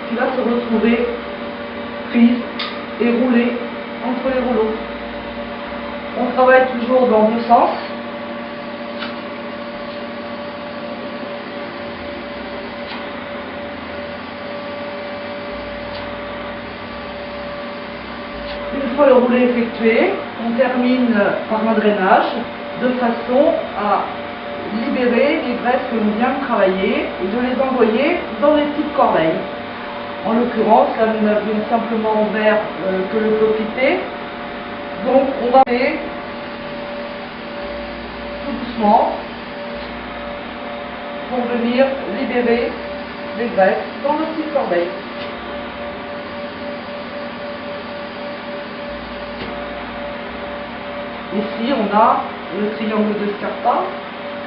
qui va se retrouver prise et roulée entre les rouleaux. On travaille toujours dans 2 sens. Une fois le roulé effectué, on termine par un drainage de façon à libérer les graisses que l'on vient de travailler et de les envoyer dans les petites corbeilles. En l'occurrence, là nous n'avions simplement ouvert que le poplité. Donc on va faire doucement pour venir libérer les graisses dans le petit corbeille. Ici, on a le triangle de Scarpa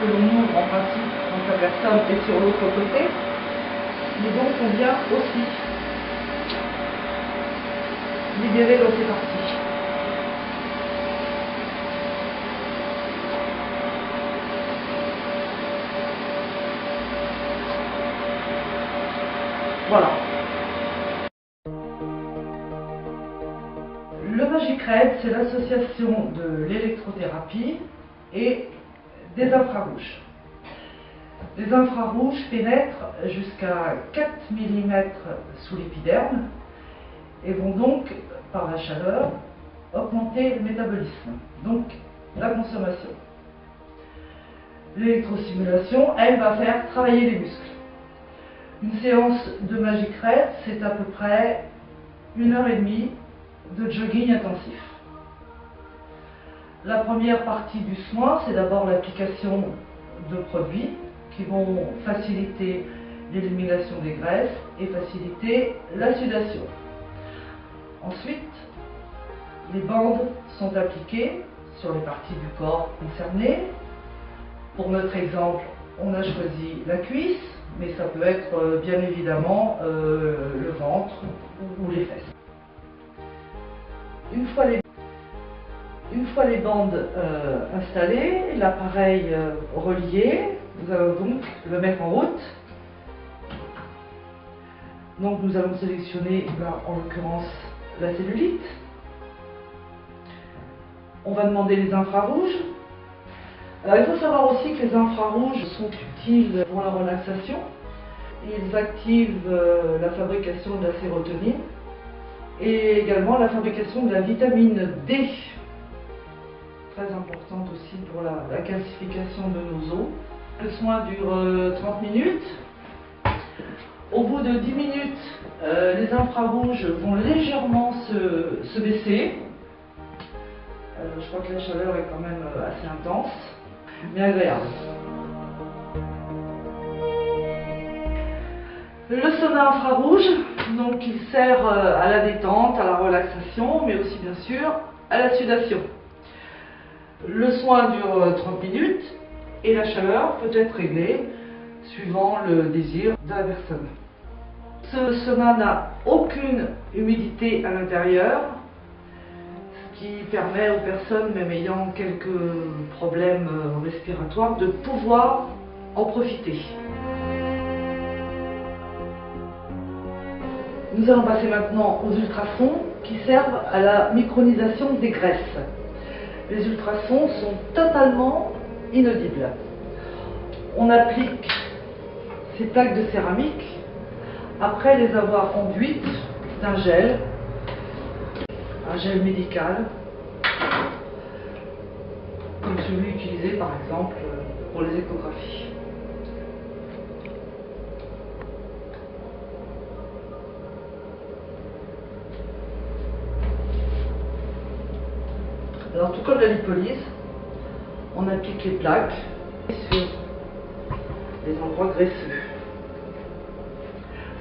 que l'on ouvre en principe quand la personne est sur l'autre côté. Mais donc, on vient aussi libérer dans ces parties. Voilà. Le Magicred, c'est l'association de l'électrothérapie et des infrarouges. Les infrarouges pénètrent jusqu'à 4 mm sous l'épiderme et vont donc, par la chaleur, augmenter le métabolisme, donc la consommation. L'électrostimulation, elle, va faire travailler les muscles. Une séance de Magicred, c'est à peu près 1h30 de jogging intensif. La première partie du soin, c'est d'abord l'application de produits qui vont faciliter l'élimination des graisses et faciliter la sudation. Ensuite, les bandes sont appliquées sur les parties du corps concernées. Pour notre exemple, on a choisi la cuisse, mais ça peut être bien évidemment le ventre ou les fesses. Une fois les bandes installées, l'appareil relié, nous allons donc le mettre en route. Donc nous allons sélectionner, en l'occurrence, la cellulite. On va demander les infrarouges. Alors, il faut savoir aussi que les infrarouges sont utiles pour la relaxation. Ils activent la fabrication de la sérotonine et également la fabrication de la vitamine D, très importante aussi pour la calcification de nos os. Le soin dure 30 minutes. Au bout de 10 minutes, les infrarouges vont légèrement se baisser. Je crois que la chaleur est quand même assez intense, mais agréable. Le sauna infrarouge, donc il sert à la détente, à la relaxation, mais aussi bien sûr à la sudation. Le soin dure 30 minutes et la chaleur peut être réglée suivant le désir de la personne. Ce sauna n'a aucune humidité à l'intérieur, ce qui permet aux personnes, même ayant quelques problèmes respiratoires, de pouvoir en profiter. Nous allons passer maintenant aux ultrasons qui servent à la micronisation des graisses. Les ultrasons sont totalement inaudibles. On applique ces plaques de céramique après les avoir enduites d'un gel, un gel médical, comme celui utilisé par exemple pour les échographies. Alors, tout comme la lipolyse, on applique les plaques sur les endroits graisseux.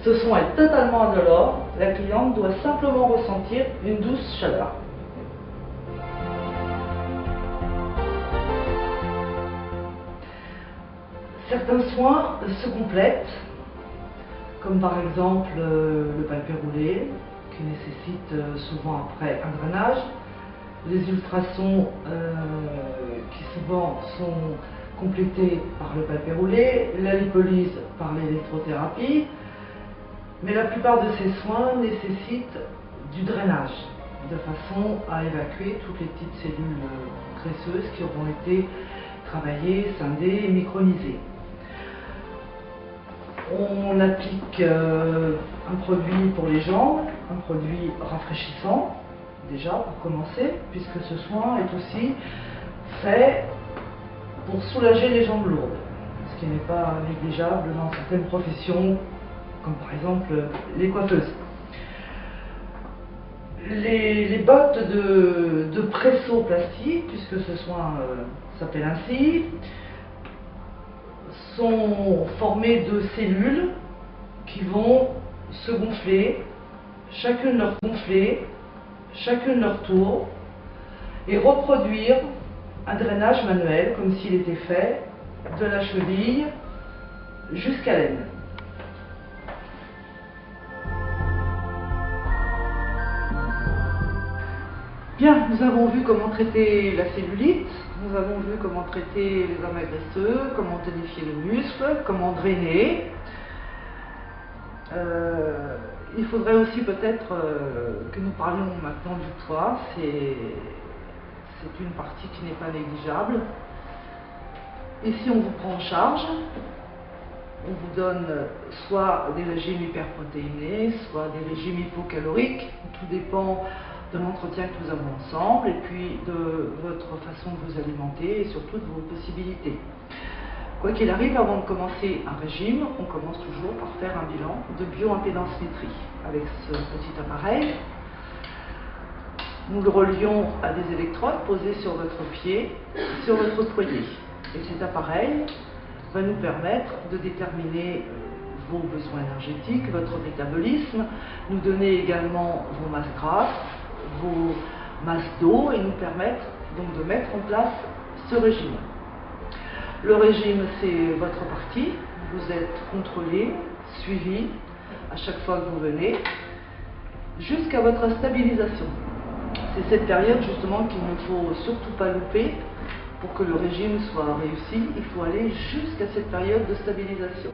Ce soin est totalement indolore, la cliente doit simplement ressentir une douce chaleur. Certains soins se complètent, comme par exemple le palpé roulé, qui nécessite souvent après un drainage, les ultrasons qui souvent sont complétés par le palpé roulé, la lipolyse par l'électrothérapie, mais la plupart de ces soins nécessitent du drainage, de façon à évacuer toutes les petites cellules graisseuses qui auront été travaillées, scindées et micronisées. On applique un produit pour les jambes, un produit rafraîchissant, déjà pour commencer, puisque ce soin est aussi fait pour soulager les jambes lourdes, ce qui n'est pas négligeable dans certaines professions, comme par exemple les coiffeuses. Les bottes de presso plastique, puisque ce soin s'appelle ainsi, sont formées de cellules qui vont se gonfler, chacune leur tour, et reproduire un drainage manuel comme s'il était fait de la cheville jusqu'à l'aine. Bien, nous avons vu comment traiter la cellulite, nous avons vu comment traiter les hommes graisseux, comment tonifier les muscles, comment drainer. Il faudrait aussi peut-être que nous parlions maintenant du poids. C'est une partie qui n'est pas négligeable. Ici, on vous prend en charge. On vous donne soit des régimes hyperprotéinés, soit des régimes hypocaloriques. Tout dépend de l'entretien que nous avons ensemble et puis de votre façon de vous alimenter et surtout de vos possibilités. Quoi qu'il arrive, avant de commencer un régime, on commence toujours par faire un bilan de bioimpédance-métrie. Avec ce petit appareil, nous le relions à des électrodes posées sur votre pied, sur votre poignet. Et cet appareil va nous permettre de déterminer vos besoins énergétiques, votre métabolisme, nous donner également vos masses grasses, vos masses d'eau et nous permettre donc de mettre en place ce régime. Le régime, c'est votre partie, vous êtes contrôlé, suivi à chaque fois que vous venez, jusqu'à votre stabilisation. C'est cette période justement qu'il ne faut surtout pas louper. Pour que le régime soit réussi, il faut aller jusqu'à cette période de stabilisation.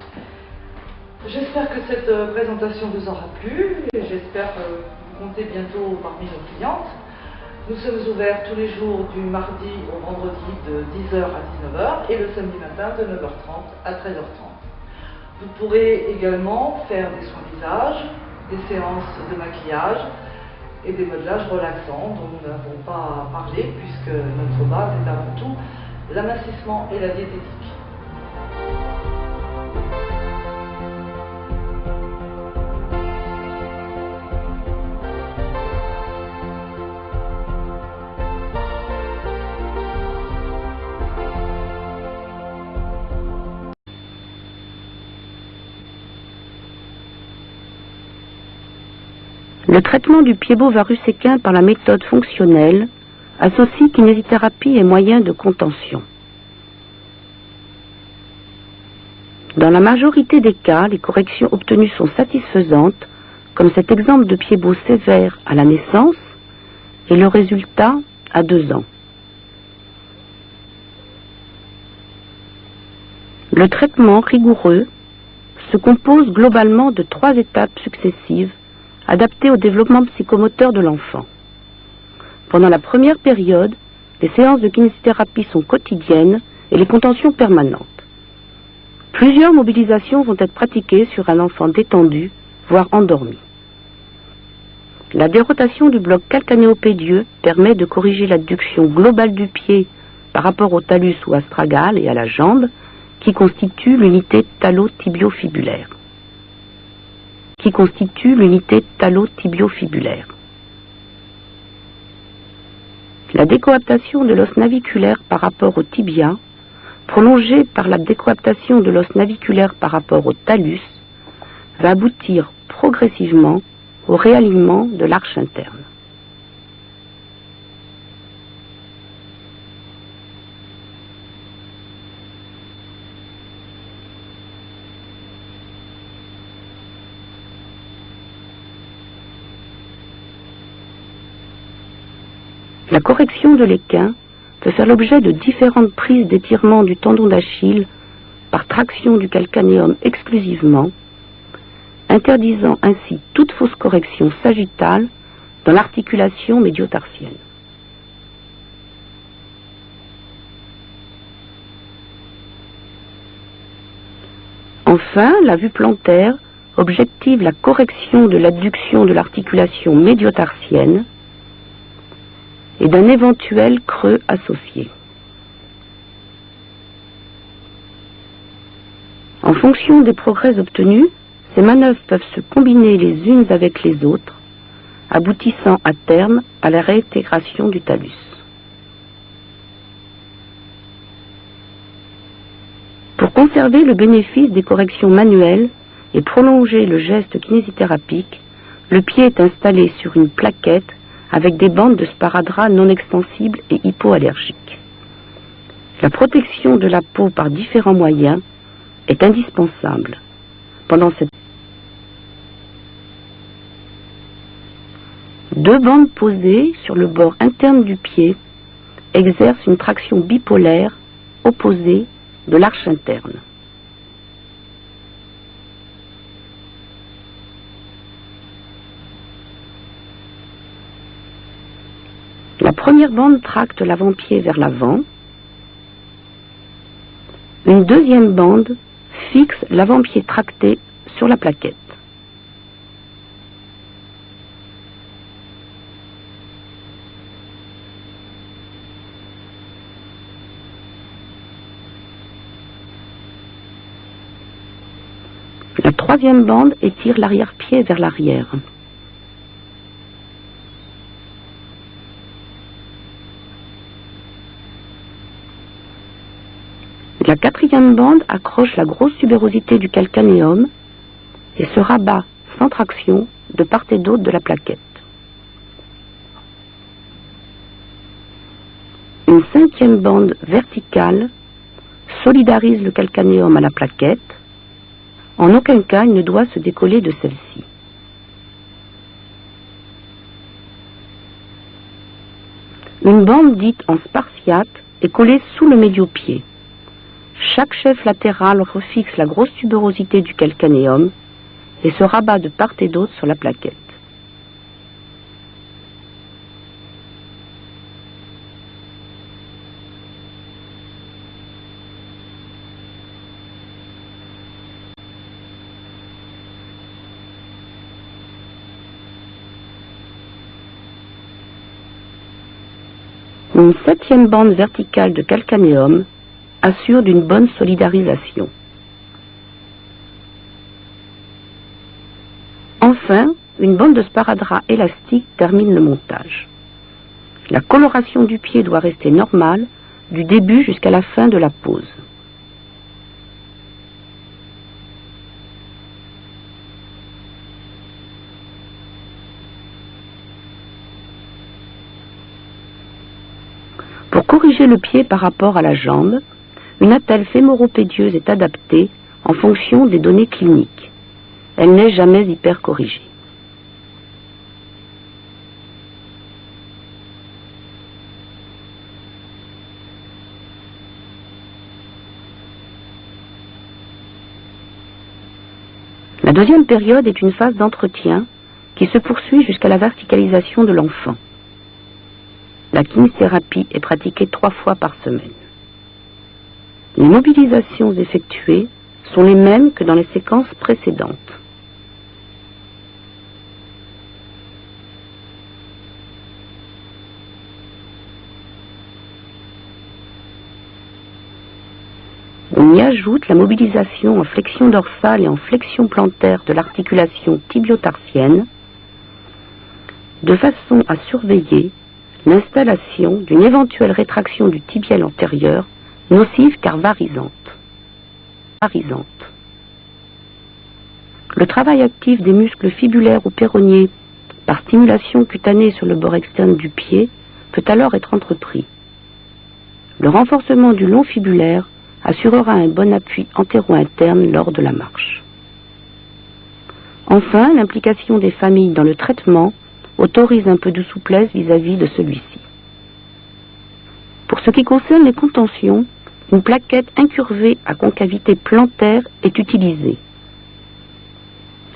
J'espère que cette présentation vous aura plu et j'espère que vous comptez bientôt parmi nos clientes. Nous sommes ouverts tous les jours du mardi au vendredi de 10h à 19h et le samedi matin de 9h30 à 13h30. Vous pourrez également faire des soins visage, des séances de maquillage et des modelages relaxants dont nous n'avons pas parlé puisque notre base est avant tout l'amincissement et la diététique. Le traitement du pied-bot varus-équin par la méthode fonctionnelle associe kinésithérapie et moyens de contention. Dans la majorité des cas, les corrections obtenues sont satisfaisantes, comme cet exemple de pied-bot sévère à la naissance et le résultat à 2 ans. Le traitement rigoureux se compose globalement de 3 étapes successives adaptées au développement psychomoteur de l'enfant. Pendant la première période, les séances de kinésithérapie sont quotidiennes et les contentions permanentes. Plusieurs mobilisations vont être pratiquées sur un enfant détendu, voire endormi. La dérotation du bloc calcanéopédieux permet de corriger l'adduction globale du pied par rapport au talus ou astragale et à la jambe, qui constitue l'unité talo-tibio-fibulaire. La décoaptation de l'os naviculaire par rapport au tibia, prolongée par la décoaptation de l'os naviculaire par rapport au talus, va aboutir progressivement au réalignement de l'arche interne. La correction de l'équin peut faire l'objet de différentes prises d'étirement du tendon d'Achille par traction du calcanéum exclusivement, interdisant ainsi toute fausse correction sagittale dans l'articulation médiotarsienne. Enfin, la vue plantaire objective la correction de l'adduction de l'articulation médiotarsienne et d'un éventuel creux associé. En fonction des progrès obtenus, ces manœuvres peuvent se combiner les unes avec les autres aboutissant à terme à la réintégration du talus. Pour conserver le bénéfice des corrections manuelles et prolonger le geste kinésithérapique, le pied est installé sur une plaquette avec des bandes de sparadrap non extensibles et hypoallergiques. La protection de la peau par différents moyens est indispensable. Pendant cette deux bandes posées sur le bord interne du pied exercent une traction bipolaire opposée de l'arche interne. La première bande tracte l'avant-pied vers l'avant. Une deuxième bande fixe l'avant-pied tracté sur la plaquette. La troisième bande étire l'arrière-pied vers l'arrière. La quatrième bande accroche la grosse tubérosité du calcanéum et se rabat sans traction de part et d'autre de la plaquette. Une cinquième bande verticale solidarise le calcanéum à la plaquette. En aucun cas, il ne doit se décoller de celle-ci. Une bande dite en spartiate est collée sous le médio-pied. Chaque chef latéral refixe la grosse tubérosité du calcanéum et se rabat de part et d'autre sur la plaquette. Une septième bande verticale de calcanéum assure d'une bonne solidarisation. Enfin, une bande de sparadrap élastique termine le montage. La coloration du pied doit rester normale du début jusqu'à la fin de la pose. Pour corriger le pied par rapport à la jambe, une attelle fémoropédieuse est adaptée en fonction des données cliniques. Elle n'est jamais hypercorrigée. La deuxième période est une phase d'entretien qui se poursuit jusqu'à la verticalisation de l'enfant. La kinésithérapie est pratiquée 3 fois par semaine. Les mobilisations effectuées sont les mêmes que dans les séquences précédentes. On y ajoute la mobilisation en flexion dorsale et en flexion plantaire de l'articulation tibio-tarsienne, de façon à surveiller l'installation d'une éventuelle rétraction du tibial antérieur, nocive car varisante. Le travail actif des muscles fibulaires ou péronniers par stimulation cutanée sur le bord externe du pied peut alors être entrepris. Le renforcement du long fibulaire assurera un bon appui antéro-interne lors de la marche. Enfin, l'implication des familles dans le traitement autorise un peu de souplesse vis-à-vis de celui-ci. Pour ce qui concerne les contentions, une plaquette incurvée à concavité plantaire est utilisée.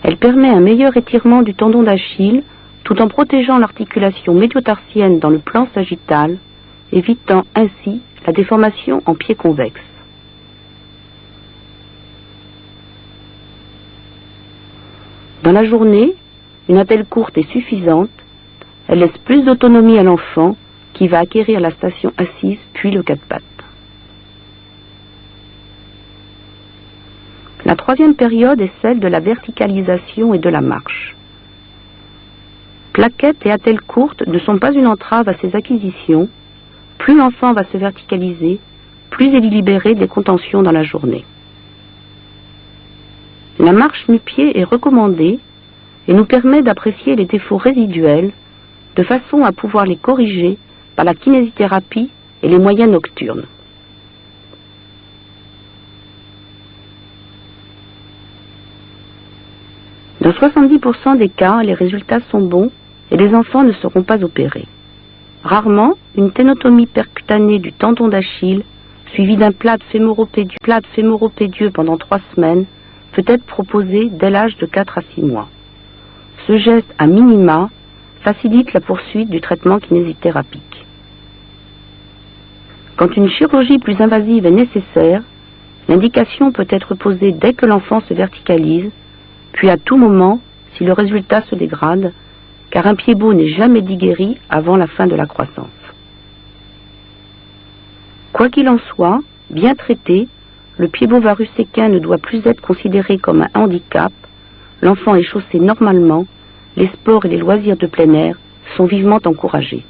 Elle permet un meilleur étirement du tendon d'Achille tout en protégeant l'articulation médio-tarsienne dans le plan sagittal, évitant ainsi la déformation en pied convexe. Dans la journée, une attelle courte est suffisante. Elle laisse plus d'autonomie à l'enfant qui va acquérir la station assise puis le 4 pattes. La troisième période est celle de la verticalisation et de la marche. Plaquettes et attelles courtes ne sont pas une entrave à ces acquisitions. Plus l'enfant va se verticaliser, plus il est libéré des contentions dans la journée. La marche nu-pied est recommandée et nous permet d'apprécier les défauts résiduels de façon à pouvoir les corriger par la kinésithérapie et les moyens nocturnes. Dans 70% des cas, les résultats sont bons et les enfants ne seront pas opérés. Rarement, une ténotomie percutanée du tendon d'Achille, suivie d'un plâtre fémoro-pédieux pendant 3 semaines, peut être proposée dès l'âge de 4 à 6 mois. Ce geste, à minima, facilite la poursuite du traitement kinésithérapique. Quand une chirurgie plus invasive est nécessaire, l'indication peut être posée dès que l'enfant se verticalise, puis à tout moment si le résultat se dégrade, car un pied-bot n'est jamais dit guéri avant la fin de la croissance. Quoi qu'il en soit, bien traité, le pied-bot varus-séquin ne doit plus être considéré comme un handicap, l'enfant est chaussé normalement, les sports et les loisirs de plein air sont vivement encouragés.